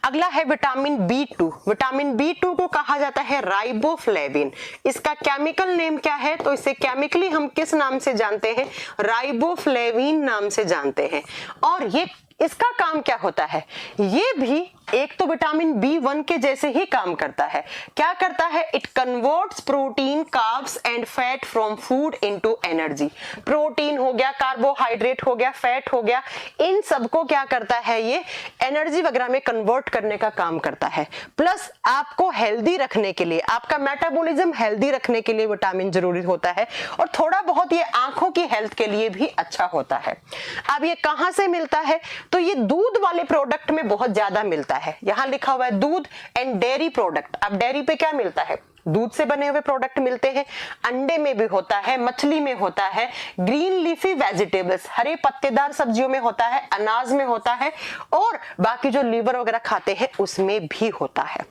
अगला है विटामिन B2। विटामिन B2 को कहा जाता है राइबोफ्लेविन। इसका केमिकल नेम क्या है? तो इसे केमिकली हम किस नाम से जानते हैं? राइबोफ्लेविन नाम से जानते हैं। और ये इसका काम क्या होता है? ये भी एक तो विटामिन B1 के जैसे ही काम करता है। क्या करता है? It converts protein, carbs and fat from food into energy. Protein हो गया, कार्बोहाइड्रेट हो गया, फैट हो गया, इन सबको क्या करता है? ये एनर्जी वगैरह में कन्वर्ट करने का काम करता है। प्लस आपको हेल्दी रखने के लिए, आपका मेटाबॉलिज्म हेल्दी रखने के लिए विटामिन जरूरी होता है। और थोड़ा बहुत ये आंखों की हेल्थ के लिए भी अच्छा होता है। अब ये कहां से मिलता है? तो ये दूध वाले प्रोडक्ट में बहुत ज्यादा मिलता है। यहां लिखा हुआ है दूध एंड डेयरी प्रोडक्ट। अब डेयरी पे क्या मिलता है? दूध से बने हुए प्रोडक्ट मिलते हैं। अंडे में भी होता है, मछली में होता है, ग्रीन लीफी वेजिटेबल्स, हरे पत्तेदार सब्जियों में होता है, अनाज में होता है, और बाकी जो लीवर वगैरह खाते हैं उसमें भी होता है।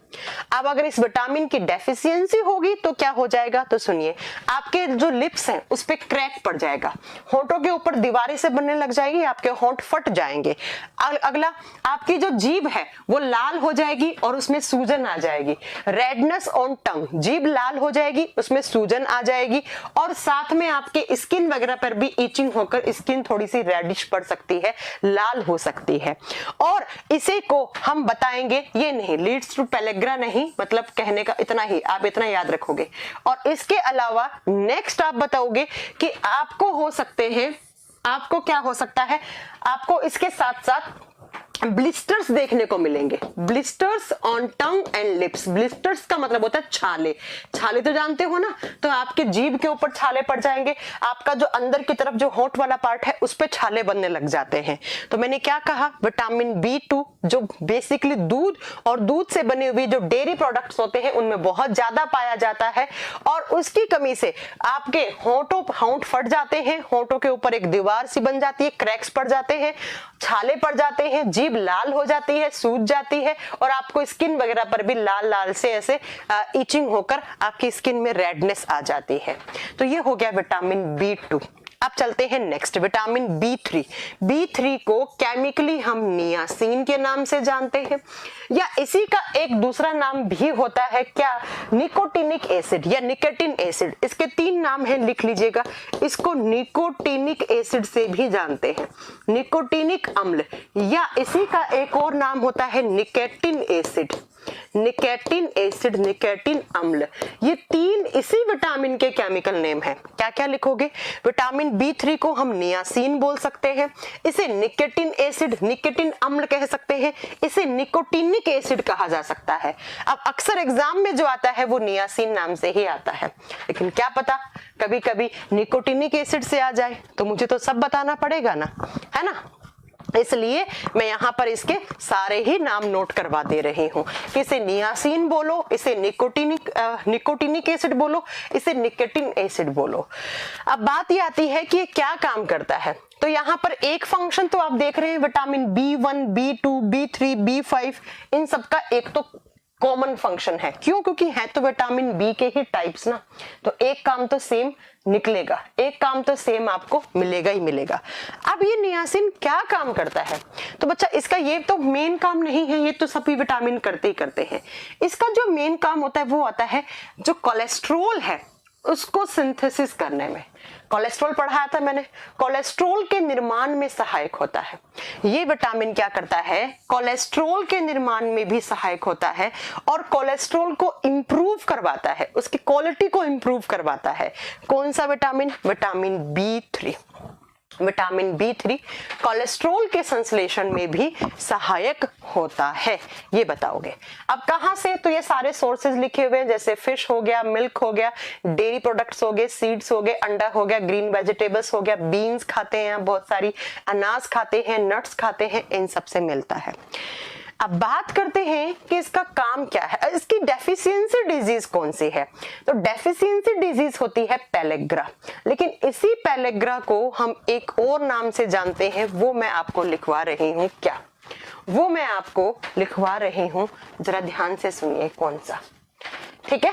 अब अगर इस विटामिन की डेफिशिएंसी होगी तो क्या हो जाएगा? तो सुनिए, आपके जो लिप्स हैं उस पे क्रैक पड़ जाएगा, होंठों के ऊपर दीवारें से बनने लग जाएगी, आपके होंठ फट जाएंगे। अगला, आपकी जो जीभ है वो लाल हो जाएगी और उसमें सूजन आ जाएगी। रेडनेस ऑन टंग, जीभ लाल हो जाएगी, उसमें सूजन आ जाएगी, और साथ में आपके स्किन वगैरह पर भी इचिंग होकर स्किन थोड़ी सी रेडिश पड़ सकती है, लाल हो सकती है। और इसी को हम बताएंगे, ये नहीं लीड्स टू पेलेग्रा नहीं, मतलब कहने का इतना ही, आप इतना याद रखोगे। और इसके अलावा नेक्स्ट आप बताओगे कि आपको हो सकते हैं, आपको क्या हो सकता है? आपको इसके साथ साथ ब्लिस्टर्स देखने को मिलेंगे। Blisters on tongue and lips. Blisters का मतलब होता है छाले। छाले तो जानते हो ना, तो आपके जीभ के ऊपर छाले पड़ जाएंगे, आपका जो अंदर की तरफ जो होंठ वाला पार्ट है उस पे छाले बनने लग जाते हैं। तो मैंने क्या कहा? विटामिन B2 जो बेसिकली दूध और दूध से बने हुए जो डेयरी प्रोडक्ट्स होते हैं उनमें बहुत ज्यादा पाया जाता है, और उसकी कमी से आपके होंठ फट जाते हैं, होंठों के ऊपर एक दीवार सी बन जाती है, क्रैक्स पड़ जाते हैं, छाले पड़ जाते हैं, जीभ लाल हो जाती है, सूज जाती है, और आपको स्किन वगैरह पर भी लाल लाल से ऐसे इचिंग होकर आपकी स्किन में रेडनेस आ जाती है। तो ये हो गया विटामिन B2। अब चलते हैं नेक्स्ट, विटामिन B3। B3 को केमिकली हम नियासिन के नाम से जानते हैं, या इसी का एक दूसरा नाम भी होता है क्या? निकोटिनिक एसिड या निकोटिन एसिड। इसके 3 नाम हैं, लिख लीजिएगा। इसको निकोटिनिक एसिड से भी जानते हैं, निकोटिनिक अम्ल, या इसी का एक और नाम होता है nicotine acid. Nicotine acid, nicotine अम्ल, ये 3 इसी विटामिन के केमिकल नेम है। क्या क्या लिखोगे? विटामिन B3 को हम नियासिन बोल सकते हैं, इसे निकोटिन एसिड, निकोटिन अम्ल कह सकते हैं, इसे निकोटिनिक एसिड कहा जा सकता है। अब अक्सर एग्जाम में जो आता है वो नियासिन नाम से ही आता है, लेकिन क्या पता कभी कभी निकोटिनिक एसिड से आ जाए, तो मुझे तो सब बताना पड़ेगा ना, है ना। इसलिए मैं यहाँ पर इसके सारे ही नाम नोट करवा दे रही हूँ कि इसे नियासिन बोलो, इसे निकोटिनिक एसिड बोलो, इसे निकोटिन एसिड बोलो। अब बात ये आती है कि ये क्या काम करता है। तो यहाँ पर एक फंक्शन तो आप देख रहे हैं, vitamin B1, B2, B3, B5, इन सबका एक तो कॉमन फंक्शन है। क्यों? क्योंकि है तो विटामिन बी के ही टाइप्स ना, तो एक काम तो सेम निकलेगा, एक काम तो सेम आपको मिलेगा ही मिलेगा। अब ये नियासिन क्या काम करता है? तो बच्चा इसका ये तो मेन काम नहीं है, ये तो सभी विटामिन करते ही करते हैं। इसका जो मेन काम होता है वो आता है जो कोलेस्ट्रोल है उसको सिंथेसिस करने में। कोलेस्ट्रॉल पढ़ाया था मैंने, कोलेस्ट्रॉल के निर्माण में सहायक होता है। ये विटामिन क्या करता है? कोलेस्ट्रॉल के निर्माण में भी सहायक होता है, और कोलेस्ट्रॉल को इंप्रूव करवाता है, उसकी क्वालिटी को इंप्रूव करवाता है। कौन सा vitamin? Vitamin B3। Vitamin B3 cholesterol के संश्लेषण में भी सहायक होता है, ये बताओगे। अब कहां से? तो ये सारे सोर्सेज लिखे हुए हैं, जैसे फिश हो गया, मिल्क हो गया, डेयरी प्रोडक्ट्स हो गए, सीड्स हो गए, अंडा हो गया, ग्रीन वेजिटेबल्स हो गया, बीन्स खाते हैं, बहुत सारी अनाज खाते हैं, नट्स खाते हैं, इन सब से मिलता है। अब बात करते हैं कि इसका काम क्या है, इसकी डेफिशिएंसी डिजीज कौन सी है। तो डेफिशिएंसी डिजीज होती है पेलेग्रा, लेकिन इसी पेलेग्रा को हम एक और नाम से जानते हैं, वो मैं आपको लिखवा रही हूँ। क्या? वो मैं आपको लिखवा रही हूँ, जरा ध्यान से सुनिए कौन सा, ठीक है।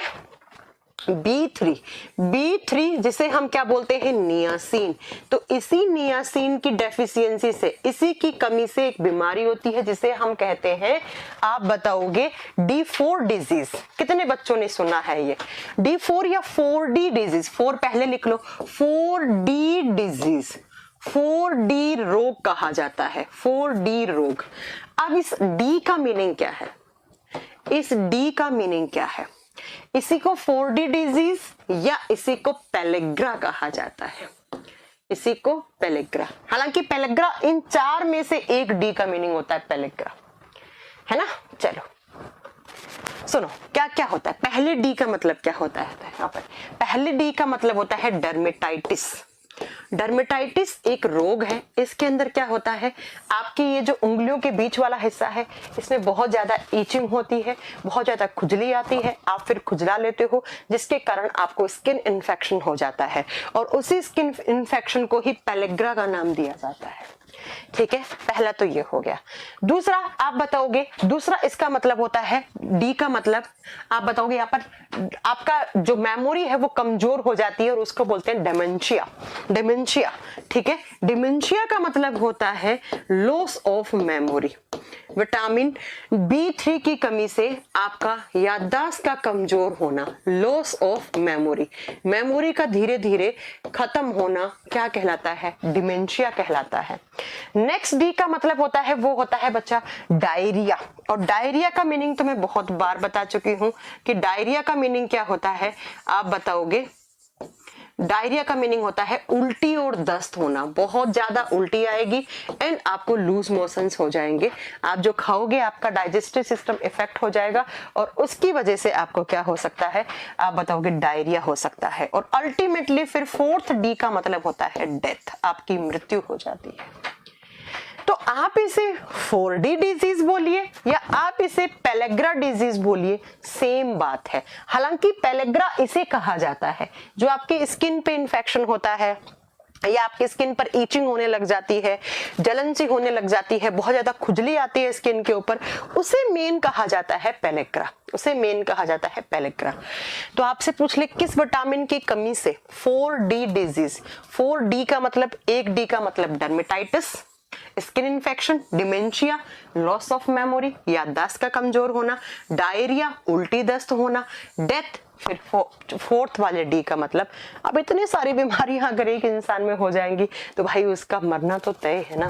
B3 जिसे हम क्या बोलते हैं, नियासिन। तो इसी नियासिन की डेफिशिएंसी से, इसी की कमी से एक बीमारी होती है जिसे हम कहते हैं, आप बताओगे, D4 डिजीज। कितने बच्चों ने सुना है ये D4 या 4D डिजीज? 4 पहले लिख लो, 4D डिजीज, 4D रोग कहा जाता है, 4D रोग। अब इस D का मीनिंग क्या है? इस D का मीनिंग क्या है? इसी को 4D डिजीज या इसी को पेलेग्रा कहा जाता है, इसी को पेलेग्रा। हालांकि पेलेग्रा इन 4 में से एक D का मीनिंग होता है, पेलेग्रा, है ना। चलो सुनो क्या क्या होता है। पहले D का मतलब क्या होता है यहाँ पर? पहले D का मतलब होता है डर्मेटाइटिस। डर्मेटाइटिस एक रोग है। इसके अंदर क्या होता है, आपकी ये जो उंगलियों के बीच वाला हिस्सा है, इसमें बहुत ज्यादा ईचिंग होती है, बहुत ज्यादा खुजली आती है, आप फिर खुजला लेते हो, जिसके कारण आपको स्किन इन्फेक्शन हो जाता है, और उसी स्किन इन्फेक्शन को ही पेलेग्रा का नाम दिया जाता है। ठीक है, पहला तो ये हो गया। दूसरा आप बताओगे, दूसरा इसका मतलब होता है, डी का मतलब आप बताओगे यहाँ पर आपका जो मेमोरी है वो कमजोर हो जाती है और उसको बोलते हैं डेमेंशिया। डेमेंशिया, ठीक है। डेमेंशिया का मतलब होता है loss of memory. Vitamin B3 की कमी से आपका याददाश्त का कमजोर होना, लॉस ऑफ मेमोरी, मेमोरी का धीरे धीरे खत्म होना क्या कहलाता है? डिमेंशिया कहलाता है। नेक्स्ट डी का मतलब होता है, वो होता है बच्चा डायरिया। और डायरिया का मीनिंग तो मैं बहुत बार बता चुकी हूं कि डायरिया का मीनिंग क्या होता है, आप बताओगे। डायरिया का मीनिंग होता है उल्टी और दस्त होना, बहुत ज्यादा उल्टी आएगी एंड आपको लूज मोशंस हो जाएंगे। आप जो खाओगे आपका डाइजेस्टिव सिस्टम इफेक्ट हो जाएगा और उसकी वजह से आपको क्या हो सकता है, आप बताओगे डायरिया हो सकता है। और अल्टीमेटली फिर फोर्थ डी का मतलब होता है डेथ, आपकी मृत्यु हो जाती है। तो आप इसे 4D डिजीज बोलिए या आप इसे पेलेग्रा डिजीज बोलिए, सेम बात है। हालांकि पेलेग्रा इसे कहा जाता है जो आपकी स्किन पे इंफेक्शन होता है या आपकी स्किन पर ईचिंग होने लग जाती है, जलन सी होने लग जाती है, बहुत ज्यादा खुजली आती है स्किन के ऊपर, उसे मेन कहा जाता है पेलेग्रा, उसे मेन कहा जाता है पेलेग्रा। तो आपसे पूछ ले किस विटामिन की कमी से 4D डिजीज, 4D का मतलब, एक D का मतलब dermatitis, skin infection, dementia, loss of memory, याददाश्त का कमजोर होना, डायरिया, उल्टी दस्त होना, डेथ, फिर फोर्थ वाले डी का मतलब अब इतनी सारी बीमारियां अगर एक इंसान में हो जाएंगी तो भाई उसका मरना तो तय है ना।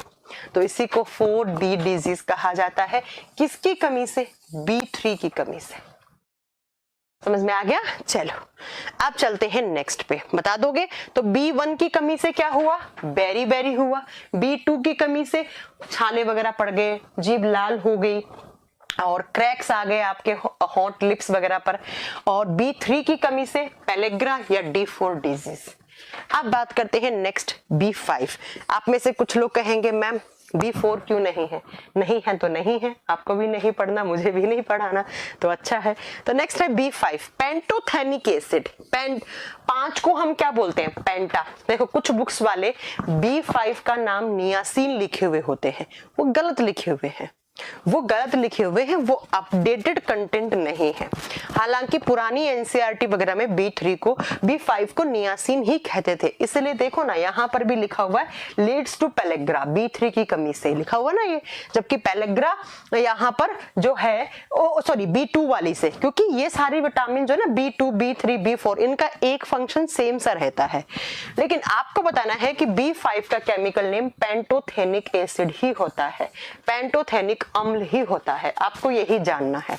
तो इसी को 4D डिजीज कहा जाता है। किसकी कमी से? B3 की कमी से। समझ में आ गया? चलो अब चलते हैं नेक्स्ट पे, बता दोगे। तो B1 की कमी से क्या हुआ? बेरी बेरी हुआ। B2 की कमी से छाले वगैरह पड़ गए, जीभ लाल हो गई और क्रैक्स आ गए आपके हॉट लिप्स वगैरह पर। और B3 की कमी से पेलेग्रा या D4 डिजीज। अब बात करते हैं नेक्स्ट B5। आप में से कुछ लोग कहेंगे मैम B4 क्यों नहीं है? नहीं है तो नहीं है, आपको भी नहीं पढ़ना, मुझे भी नहीं पढ़ाना, तो अच्छा है। तो नेक्स्ट है B5, पेंटोथेनिक एसिड। 5 को हम क्या बोलते हैं? पेंटा। देखो कुछ बुक्स वाले B5 का नाम नियासिन लिखे हुए होते हैं, वो गलत लिखे हुए हैं, वो गलत लिखे हुए हैं, वो अपडेटेड कंटेंट नहीं है। हालांकि पुरानी एनसीईआरटी वगैरह में B5 को नियासिन ही कहते थे। इसलिए देखो ना यहाँ पर भी लिखा हुआ है लीड्स टू पेलेग्रा, B3 की कमी से लिखा हुआ ना ये, जबकि पेलेग्रा यहाँ पर जो है B2 वाली से, क्योंकि ये सारी विटामिन जो है ना B2, B3, B4 इनका एक फंक्शन सेम सा रहता है। लेकिन आपको बताना है कि B5 का केमिकल नेम पेंटोथेनिक एसिड ही होता है, पेंटोथेनिक अम्ल ही होता है, आपको यही जानना है।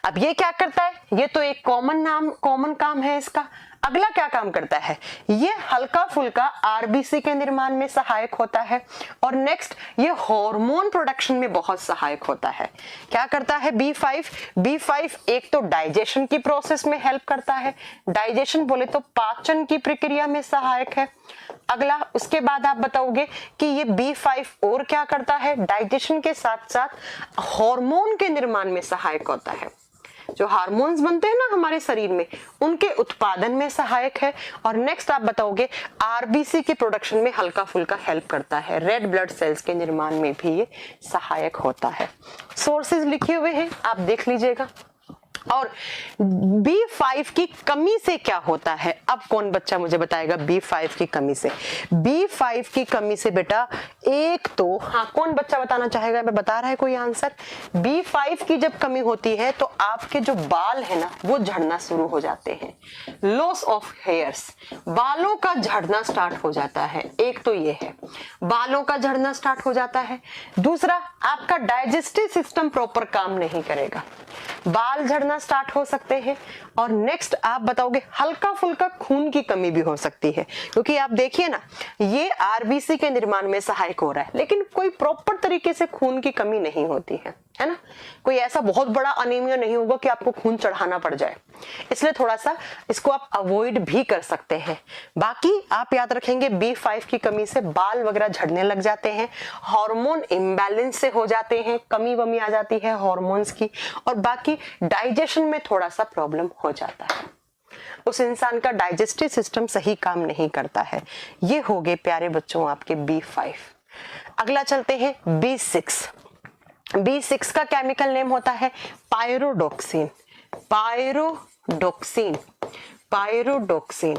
अब ये क्या करता है? ये तो एक कॉमन काम है इसका। अगला क्या काम करता है? ये हल्का फुल्का आरबीसी के निर्माण में सहायक होता है। और नेक्स्ट ये हार्मोन प्रोडक्शन में बहुत सहायक होता है। क्या करता है B5 एक तो डाइजेशन की प्रोसेस में हेल्प करता है, डाइजेशन बोले तो पाचन की प्रक्रिया में सहायक है। अगला उसके बाद आप बताओगे कि ये B5 और क्या करता है? डाइजेशन के साथ साथ हार्मोन के निर्माण में सहायक होता है। जो हार्मोन्स बनते हैं ना हमारे शरीर में, उनके उत्पादन में सहायक है। और नेक्स्ट आप बताओगे आरबीसी के प्रोडक्शन में हल्का फुल्का हेल्प करता है, रेड ब्लड सेल्स के निर्माण में भी ये सहायक होता है। सोर्सेज लिखे हुए हैं, आप देख लीजिएगा। और B5 की कमी से क्या होता है, अब कौन बच्चा मुझे बताएगा B5 की कमी से? B5 की कमी से बेटा एक तो, हाँ कौन बच्चा बताना चाहेगा, मैं बता रहा है कोई आंसर? B5 की जब कमी होती है तो आपके जो बाल है ना वो झड़ना शुरू हो जाते हैं, लॉस ऑफ हेयर्स, बालों का झड़ना स्टार्ट हो जाता है। एक तो ये है, बालों का झड़ना स्टार्ट हो जाता है। दूसरा, आपका डाइजेस्टिव सिस्टम प्रॉपर काम नहीं करेगा, बाल झड़ना स्टार्ट हो सकते हैं। और नेक्स्ट आप बताओगे हल्का फुल्का खून की कमी भी हो सकती है, क्योंकि आप देखिए ना ये आरबीसी के निर्माण में सहायक हो रहा है, लेकिन कोई प्रॉपर तरीके से खून की कमी नहीं होती है ना, कोई ऐसा बहुत बड़ा अनीमिया नहीं होगा कि आपको खून चढ़ाना पड़ जाए, इसलिए थोड़ा सा इसको आप अवॉइड भी कर सकते हैं। बाकी आप याद रखेंगे B5 की कमी से बाल वगैरह झड़ने लग जाते हैं, हार्मोन इम्बैलेंस से हो जाते हैं, कमी वमी आ जाती है हार्मोन्स की, और बाकी डाइजेशन में थोड़ा सा प्रॉब्लम हो जाता है, उस इंसान का डाइजेस्टिव सिस्टम सही काम नहीं करता है। ये हो गए प्यारे बच्चों आपके B5। अगला चलते हैं B6। B6 का केमिकल नेम होता है पायरोडोक्सिन, पायरोडोक्सिन, पायरोडोक्सिन।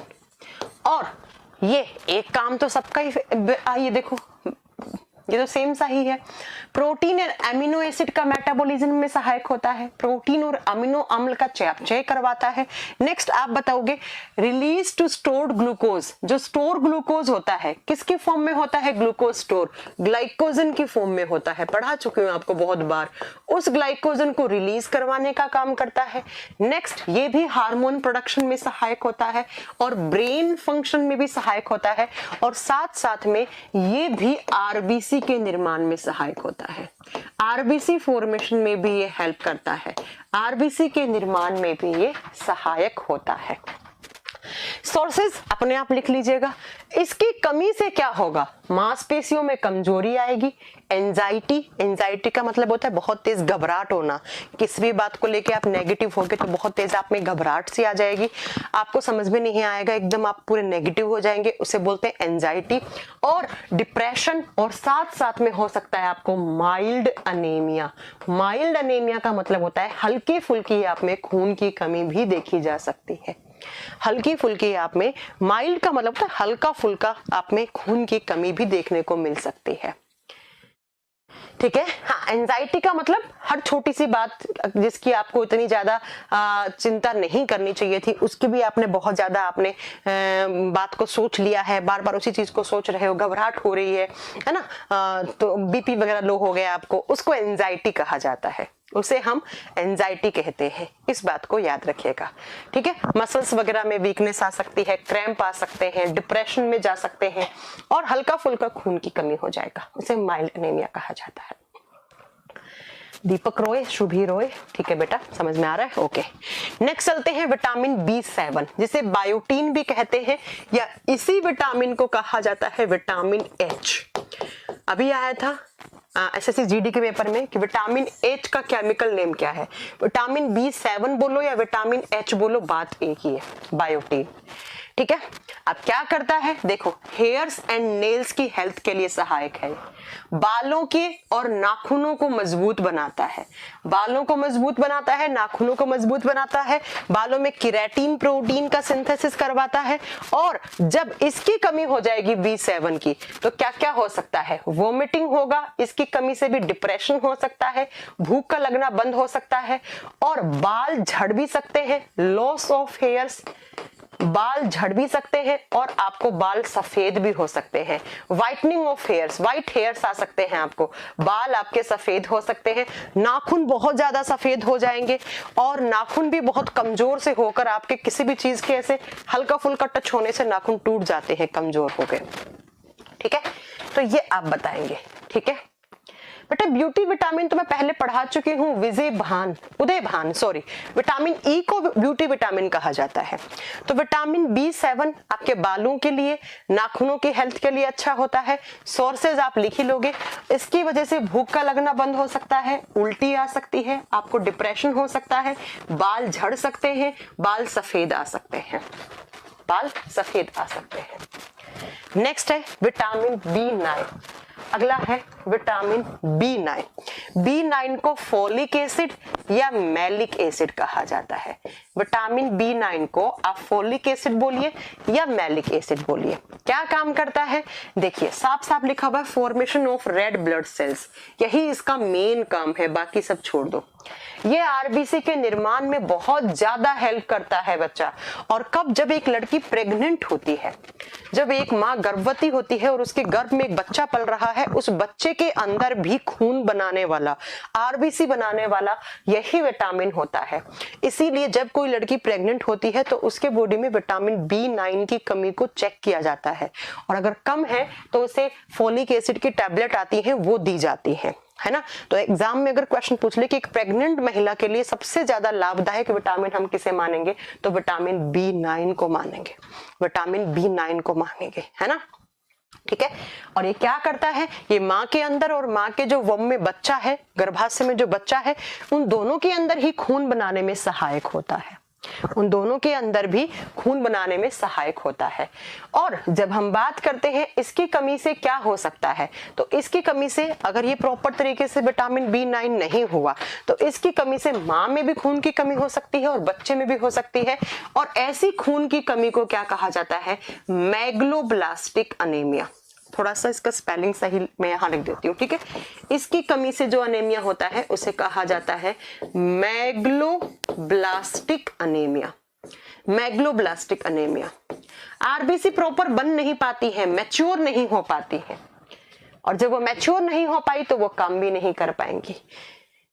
और ये एक काम तो सबका ही, ये देखो ये तो सेम सा ही है, प्रोटीन और अमीनो एसिड का मेटाबॉलिज्म में सहायक होता है, प्रोटीन और अमीनो अम्ल का चयापचय करवाता है। नेक्स्ट आप बताओगे रिलीज टू स्टोर्ड ग्लूकोज, जो स्टोर ग्लूकोज होता है किसके फॉर्म में होता है, ग्लूकोज स्टोर ग्लाइकोजन की फॉर्म में होता है, पढ़ा चुकी हूँ आपको बहुत बार, उस ग्लाइकोजन को रिलीज करवाने का काम करता है। नेक्स्ट ये भी हार्मोन प्रोडक्शन में सहायक होता है और ब्रेन फंक्शन में भी सहायक होता है, और साथ साथ में ये भी आरबीसी के निर्माण में सहायक होता है, आरबीसी फॉर्मेशन में भी ये हेल्प करता है, आरबीसी के निर्माण में भी ये सहायक होता है। सोर्सेज अपने आप लिख लीजिएगा। इसकी कमी से क्या होगा, मांसपेशियों में कमजोरी आएगी, एंजाइटी, एंजाइटी का मतलब होता है बहुत तेज घबराहट होना, किसी भी बात को लेके आप नेगेटिव होगे तो बहुत तेज आप में घबराहट सी आ जाएगी, आपको समझ में नहीं आएगा, एकदम आप पूरे नेगेटिव हो जाएंगे, उसे बोलते हैं एंजाइटी। और डिप्रेशन, और साथ साथ में हो सकता है आपको माइल्ड अनीमिया। माइल्ड अनीमिया का मतलब होता है हल्की फुल्की आप में खून की कमी भी देखी जा सकती है, हल्की फुल्की आप में, माइल्ड का मतलब होता है हल्का फुल्का आप में खून की कमी भी देखने को मिल सकती है। ठीक है, हाँ एंजाइटी का मतलब हर छोटी सी बात जिसकी आपको इतनी ज्यादा चिंता नहीं करनी चाहिए थी, उसकी भी आपने बहुत ज्यादा आपने बात को सोच लिया है, बार बार उसी चीज को सोच रहे हो, घबराहट हो रही है ना, तो बीपी वगैरह लो हो गया आपको, उसको एंजाइटी कहा जाता है, उसे हम एंजाइटी कहते हैं, इस बात को याद रखिएगा। ठीक है, मसल्स वगैरह में वीकनेस आ सकती है, क्रैम्प आ सकते हैं, डिप्रेशन में जा सकते हैं, और हल्का फुल्का खून की कमी हो जाएगा, उसे माइल्ड एनीमिया कहा जाता है। दीपक रॉय, शुभी रॉय, ठीक है बेटा, समझ में आ रहा है, ओके। नेक्स्ट चलते हैं विटामिन B7, जिसे बायोटीन भी कहते हैं, या इसी विटामिन को कहा जाता है विटामिन H। अभी आया था एसएससी जीडी के पेपर में कि विटामिन H का केमिकल नेम क्या है, विटामिन B7 बोलो या विटामिन H बोलो, बात एक ही है, बायोटीन। ठीक है, अब क्या करता है, देखो हेयर्स एंड नेल्स की हेल्थ के लिए सहायक है, बालों के और नाखूनों को मजबूत बनाता है, बालों को मजबूत बनाता है, नाखूनों को मजबूत बनाता है, बालों में केराटिन प्रोटीन का सिंथेसिस करवाता है। और जब इसकी कमी हो जाएगी B7 की, तो क्या क्या हो सकता है, वोमिटिंग होगा, इसकी कमी से भी डिप्रेशन हो सकता है, भूख का लगना बंद हो सकता है, और बाल झड़ भी सकते हैं, लॉस ऑफ हेयर्स, बाल झड़ भी सकते हैं, और आपको बाल सफेद भी हो सकते हैं, whitening of hairs, white hairs आ सकते हैं आपको, बाल आपके सफेद हो सकते हैं, नाखून बहुत ज्यादा सफेद हो जाएंगे, और नाखून भी बहुत कमजोर से होकर आपके किसी भी चीज के ऐसे हल्का फुल्का टच होने से नाखून टूट जाते हैं, कमजोर हो गए। ठीक है, तो ये आप बताएंगे। ठीक है बेटा, ब्यूटी विटामिन तो मैं पहले पढ़ा चुकी हूँ, उदयभान सॉरी, विटामिन ई को ब्यूटी विटामिन कहा जाता है। तो विटामिन B7 आपके बालों के लिए, नाखूनों की हेल्थ के लिए अच्छा होता है। सोर्सेज आप लिख ही लोगे, इसकी वजह से भूख का लगना बंद हो सकता है, उल्टी आ सकती है, आपको डिप्रेशन हो सकता है, बाल झड़ सकते हैं, बाल सफेद आ सकते हैं, बाल सफेद आ सकते हैं। नेक्स्ट है विटामिन B9, अगला है विटामिन B9। B9 को फोलिक एसिड या मैलिक एसिड कहा जाता है। विटामिन B9 को आप फोलिक एसिड बोलिए या मैलिक एसिड बोलिए। क्या काम करता है देखिए, साफ साफ लिखा हुआ है formation of red blood cells, यही इसका मेन काम है, बाकी सब छोड़ दो। ये आरबीसी के निर्माण में बहुत ज्यादा हेल्प करता है बच्चा। और कब, जब एक लड़की प्रेग्नेंट होती है, जब एक माँ गर्भवती होती है और उसके गर्भ में एक बच्चा पल रहा है, उस बच्चे के अंदर भी खून बनाने वाला, आरबीसी बनाने वाला यही विटामिन होता है। इसीलिए जब कोई लड़की प्रेग्नेंट होती है तो उसके बॉडी में विटामिन B9 की कमी को चेक किया जाता है, और अगर कम है तो उसे फोलिक एसिड की टैबलेट आती है वो दी जाती है ना। तो एग्जाम में अगर क्वेश्चन पूछ ले कि एक प्रेग्नेंट महिला के लिए सबसे ज्यादा लाभदायक विटामिन हम किसे मानेंगे, तो विटामिन B9 को मानेंगे, विटामिन B9 को मानेंगे, है ना। ठीक है। और ये क्या करता है, ये माँ के अंदर और माँ के जो वम में बच्चा है, गर्भाशय में जो बच्चा है, उन दोनों के अंदर ही खून बनाने में सहायक होता है, उन दोनों के अंदर भी खून बनाने में सहायक होता है। और जब हम बात करते हैं इसकी कमी से क्या हो सकता है, तो इसकी कमी से, अगर ये प्रॉपर तरीके से विटामिन B9 नहीं हुआ तो इसकी कमी से माँ में भी खून की कमी हो सकती है और बच्चे में भी हो सकती है। और ऐसी खून की कमी को क्या कहा जाता है, मैग्लोब्लास्टिक अनीमिया। थोड़ा सा इसका स्पेलिंग सही मैं यहाँ लिख देती हूँ, ठीक है। इसकी कमी से जो अनीमिया होता है उसे कहा जाता है megaloblastic anaemia, megaloblastic anaemia. RBC proper बन नहीं पाती है, मैच्योर नहीं हो पाती है, और जब वो मैच्योर नहीं हो पाई तो वो काम भी नहीं कर पाएंगी।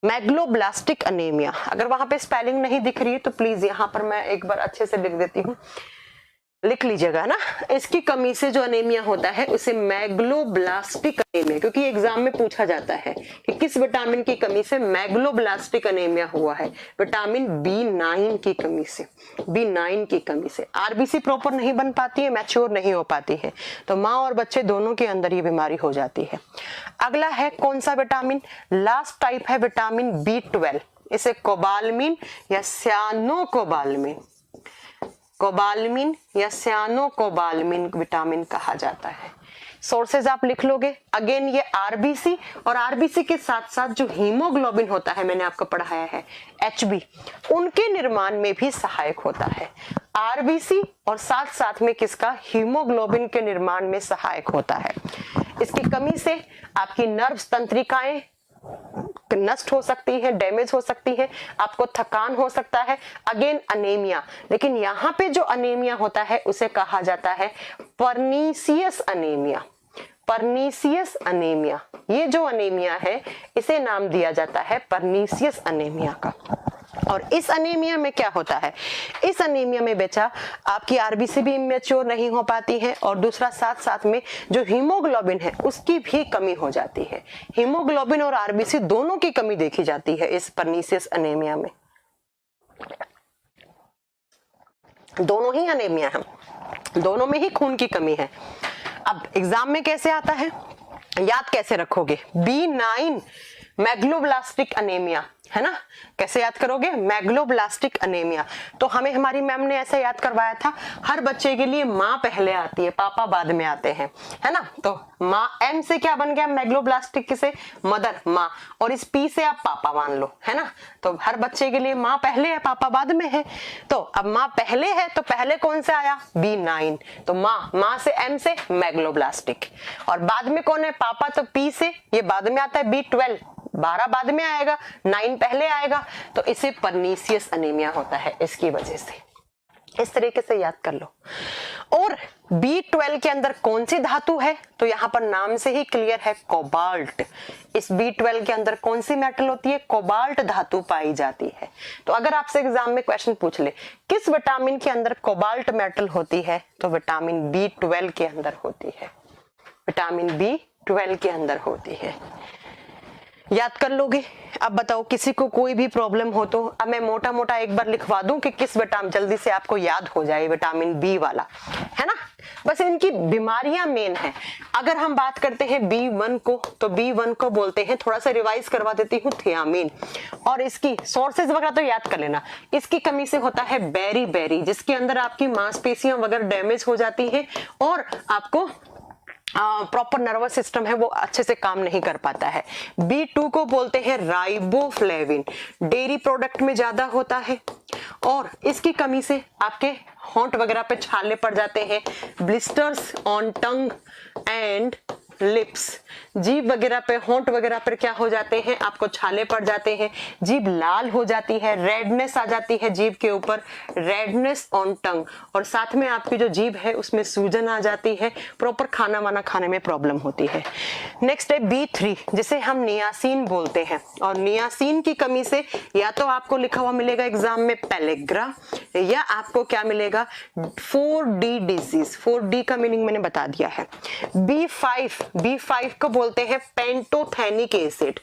मैग्लोब्लास्टिक अनीमिया, अगर वहां पे स्पेलिंग नहीं दिख रही है तो प्लीज यहाँ पर मैं एक बार अच्छे से लिख देती हूँ, लिख लीजिएगा ना। इसकी कमी से जो अनीमिया होता है उसे मैग्लोब्लास्टिक अनीमिया, क्योंकि एग्जाम में पूछा जाता है कि किस विटामिन की कमी से मैग्लोब्लास्टिक अनीमिया हुआ है, विटामिन B9 की कमी से, B9 की कमी से। आरबीसी प्रॉपर नहीं बन पाती है, मैच्योर नहीं हो पाती है, तो माँ और बच्चे दोनों के अंदर ये बीमारी हो जाती है। अगला है कौन सा विटामिन, लास्ट टाइप है विटामिन B12, इसे कोबालमिन या सियानोकोबालमिन, कोबालमिन या सियानोकोबालमिन विटामिन कहा जाता है। सोर्सेज आप लिख लोगे। अगेन ये आरबीसी, और आरबीसी के साथ साथ जो हीमोग्लोबिन होता है, मैंने आपको पढ़ाया है HB, उनके निर्माण में भी सहायक होता है। आरबीसी और साथ साथ में किसका, हीमोग्लोबिन के निर्माण में सहायक होता है। इसकी कमी से आपकी नर्व तंत्रिकाएं नष्ट हो सकती है, डैमेज हो सकती है, आपको थकान हो सकता है, अगेन अनीमिया। लेकिन यहाँ पे जो अनीमिया होता है उसे कहा जाता है पर्नीसियस अनीमिया, पर्नीसियस अनीमिया। ये जो अनीमिया है इसे नाम दिया जाता है पर्नीसियस अनीमिया का। और इस अनीमिया में क्या होता है, इस अनीमिया में बेटा आपकी आरबीसी भी इमेच्योर नहीं हो पाती है, और दूसरा साथ साथ में जो हीमोग्लोबिन है उसकी भी कमी हो जाती है। हीमोग्लोबिन और आरबीसी दोनों की कमी देखी जाती है इस पर्नीसियस अनीमिया में, दोनों ही अनीमिया है, दोनों में ही खून की कमी है। अब एग्जाम में कैसे आता है, याद कैसे रखोगे, B9 मैग्लोब्लास्टिक अनीमिया, है ना, कैसे याद करोगे, मैग्लोब्लास्टिक अनीमिया। तो हमें हमारी मैम ने ऐसा याद करवाया था, हर बच्चे के लिए माँ पहले आती है, पापा बाद में आते हैं, है ना। तो माँ, M से क्या बन गया, मैग्लोब्लास्टिक से मदर, माँ, और इस P से आप पापा मान लो, है ना। तो हर बच्चे के लिए माँ पहले है, पापा बाद में है। तो अब माँ पहले है तो पहले कौन से आया, B9, तो माँ से M से मैग्लोब्लास्टिक, और बाद में कौन है, पापा, तो P से ये बाद में आता है B12, 12 बाद में आएगा, 9 पहले आएगा, तो इसे पर्नीसियस अनीमिया होता है इसकी वजह से। इस तरीके से याद कर लो। और B12 के अंदर कौन सी धातु है, तो यहाँ पर नाम से ही क्लियर है, कोबाल्ट। इस B12 के अंदर कौन सी मेटल होती है, कोबाल्ट धातु पाई जाती है। तो अगर आपसे एग्जाम में क्वेश्चन पूछ ले किस विटामिन के अंदर कोबाल्ट मेटल होती है, तो विटामिन B12 के अंदर होती है, विटामिन B12 के अंदर होती है। याद कर लोगे। अब बताओ किसी को कोई भी प्रॉब्लम हो तो, अब मैं मोटा मोटा एक बार लिखवा दूं कि किस विटामिन, जल्दी से आपको याद हो जाए, विटामिन B वाला, है ना। बस इनकी बीमारियां मेन है। अगर हम बात करते हैं B1 को, तो B1 को बोलते हैं, थोड़ा सा रिवाइज करवा देती हूँ, थियामिन। और इसकी सोर्सेज वगैरह तो याद कर लेना। इसकी कमी से होता है बेरी, जिसके अंदर आपकी मांसपेशियां वगैरह डैमेज हो जाती है और आपको प्रॉपर नर्वस सिस्टम है वो अच्छे से काम नहीं कर पाता है। B2 को बोलते हैं राइबोफ्लेविन, डेयरी प्रोडक्ट में ज्यादा होता है और इसकी कमी से आपके होंठ वगैरह पे छाले पड़ जाते हैं, blisters on tongue and lips, जीभ वगैरह पे, होंठ वगैरह पर क्या हो जाते हैं, आपको छाले पड़ जाते हैं, जीभ लाल हो जाती है, रेडनेस आ जाती है जीभ के ऊपर, रेडनेस ऑन टंग, और साथ में आपकी जो जीभ है उसमें सूजन आ जाती है, प्रॉपर खाना वाना खाने में प्रॉब्लम होती है। नेक्स्ट है B3 जिसे हम नियासिन बोलते हैं, और नियासिन की कमी से या तो आपको लिखा हुआ मिलेगा एग्जाम में पेलेग्रा, या आपको क्या मिलेगा 4D डिजीज। 4D का मीनिंग मैंने बता दिया है। B5 को बोलते हैं पेंटोथेनिक एसिड,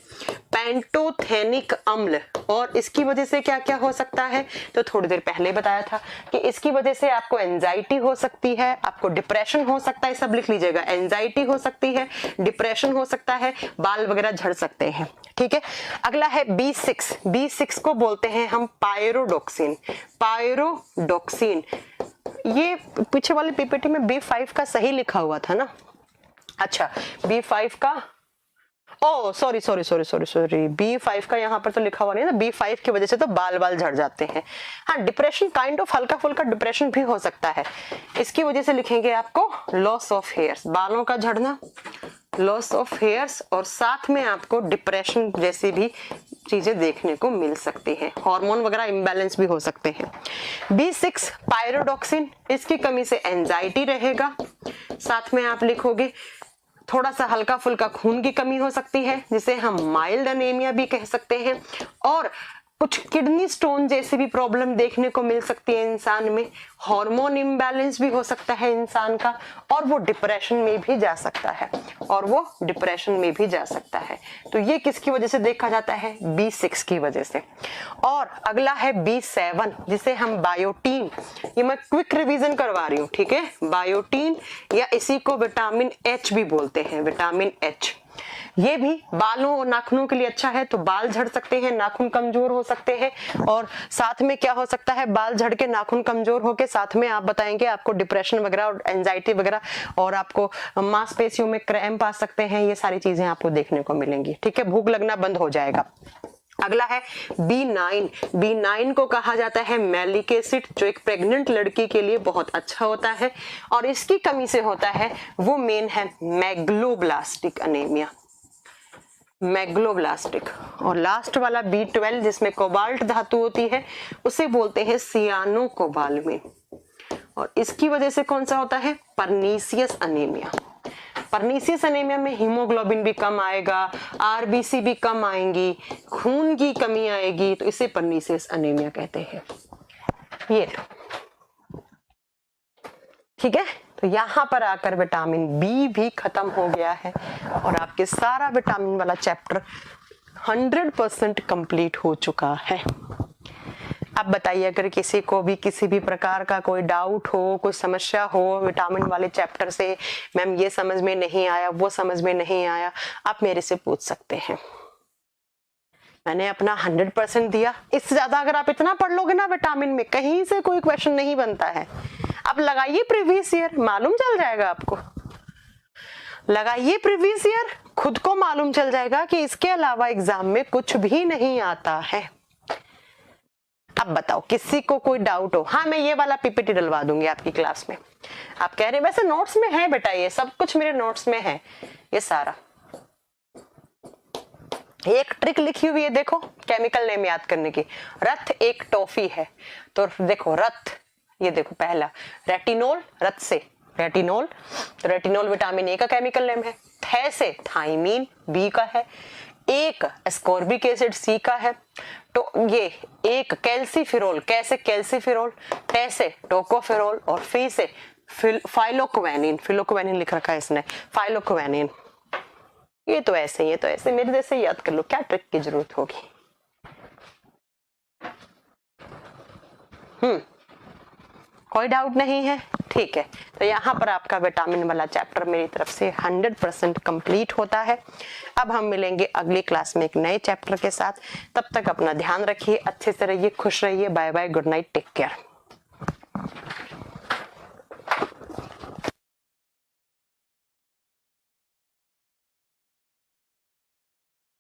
पेंटोथेनिक अम्ल, और इसकी वजह से क्या क्या हो सकता है, तो थोड़ी देर पहले बताया था कि इसकी वजह से आपको एंजाइटी हो सकती है, आपको डिप्रेशन हो सकता है, सब लिख लीजिएगा, एंजाइटी हो सकती है, डिप्रेशन हो सकता है, बाल वगैरह झड़ सकते हैं। ठीक है, अगला है B6 को बोलते हैं हम पायरोडोक्सिन, पायरोडोक्सिन। ये पीछे वाली पीपीटी में B5 का सही लिखा हुआ था ना, अच्छा B5 का, ओ सॉरी B5 का यहाँ पर तो लिखा हुआ नहीं ना, B5 की वजह से तो बाल झड़ जाते हैं। हाँ, डिप्रेशन काइंड ऑफ हल्का फुल्का डिप्रेशन भी हो सकता है, इसकी वजह से लिखेंगे आपको लॉस ऑफ हेयर्स, बालों का झड़ना, लॉस ऑफ हेयर्स, और साथ में आपको डिप्रेशन जैसी भी चीजें देखने को मिल सकती हैं, हार्मोन वगैरह इम्बैलेंस भी हो सकते हैं। B6 पायरोडोक्सिन, इसकी कमी से एंजाइटी रहेगा, साथ में आप लिखोगे थोड़ा सा हल्का फुल्का खून की कमी हो सकती है जिसे हम माइल्ड अनेमिया भी कह सकते हैं, और कुछ किडनी स्टोन जैसी भी प्रॉब्लम देखने को मिल सकती है इंसान में, हार्मोन इम्बैलेंस भी हो सकता है इंसान का, और वो डिप्रेशन में भी जा सकता है, तो ये किसकी वजह से देखा जाता है, B6 की वजह से। और अगला है B7 जिसे हम बायोटीन, ये मैं क्विक रिवीजन करवा रही हूँ, ठीक है, बायोटीन, या इसी को विटामिन H भी बोलते हैं, विटामिन H। ये भी बालों और नाखूनों के लिए अच्छा है, तो बाल झड़ सकते हैं, नाखून कमजोर हो सकते हैं, और साथ में क्या हो सकता है, बाल झड़ के नाखून कमजोर होके साथ में आप बताएंगे आपको डिप्रेशन वगैरह और एंजाइटी वगैरह, और आपको मांसपेशियों में क्रैम्प आ सकते हैं, ये सारी चीजें आपको देखने को मिलेंगी। ठीक है, भूख लगना बंद हो जाएगा। अगला है B9 को कहा जाता है मैलिक एसिड, जो एक प्रेग्नेंट लड़की के लिए बहुत अच्छा होता है, और इसकी कमी से होता है वो मेन है मेगलोब्लास्टिक अनेमिया, मेगलोब्लास्टिक। और लास्ट वाला B12 जिसमें कोबाल्ट धातु होती है उसे बोलते हैं सियानोकोबाल्मिन, और इसकी वजह से कौन सा होता है, पर्नीशियस अनेमिया। पर्नीशियस अनेमिया में हीमोग्लोबिन भी कम आएगा, आरबीसी भी कम आएंगी, खून की कमी आएगी, तो इसे पर्नीशियस अनेमिया कहते हैं। ये ठीक है, तो यहाँ पर आकर विटामिन बी भी खत्म हो गया है, और आपके सारा विटामिन वाला चैप्टर 100% कंप्लीट हो चुका है। अब बताइए, अगर किसी को भी किसी भी प्रकार का कोई डाउट हो, कोई समस्या हो विटामिन वाले चैप्टर से, मैम ये समझ में नहीं आया, वो समझ में नहीं आया, आप मेरे से पूछ सकते हैं। मैंने अपना 100% दिया, इससे ज्यादा अगर आप इतना पढ़ लोगे ना विटामिन में, कहीं से कोई क्वेश्चन नहीं बनता है। अब लगाइए प्रीवियस ईयर, मालूम चल जाएगा आपको, लगाइए प्रीवियस ईयर, खुद को मालूम चल जाएगा कि इसके अलावा एग्जाम में कुछ भी नहीं आता है। अब बताओ किसी को कोई डाउट हो? हाँ, मैं ये वाला पीपीटी डलवा दूंगी आपकी क्लास में। आप कह रहे हैं वैसे नोट्स में है बेटा, ये सब कुछ मेरे नोट्स में है, ये सारा। एक ट्रिक लिखी हुई है, देखो, केमिकल नेम याद करने की। रथ एक टॉफी है, तो देखो रथ, ये देखो पहला रेटिनोल, रथ से रेटिनोल, तो रेटिनोल विटामिन ए का केमिकल नेम है। थे से थाइमीन बी का है, एक एस्कॉर्बिक एसिड सी का है, तो ये एक कैल्सीफिरोल, कैसे कैल्सीफिरोल, टे से टोकोफेरोल, और फी से फाइलोक्वेनिन, फिलोक्वेनिन लिख रखा है इसने, फाइलोक्वेनिन। ये तो ऐसे ही है, तो ऐसे मेरे जैसे याद कर लो, क्या ट्रिक की जरूरत होगी। कोई डाउट नहीं है, ठीक है। तो यहाँ पर आपका विटामिन वाला चैप्टर मेरी तरफ से 100% कंप्लीट होता है। अब हम मिलेंगे अगली क्लास में एक नए चैप्टर के साथ। तब तक अपना ध्यान रखिए, अच्छे से रहिए, खुश रहिए। Bye bye, good night, take care.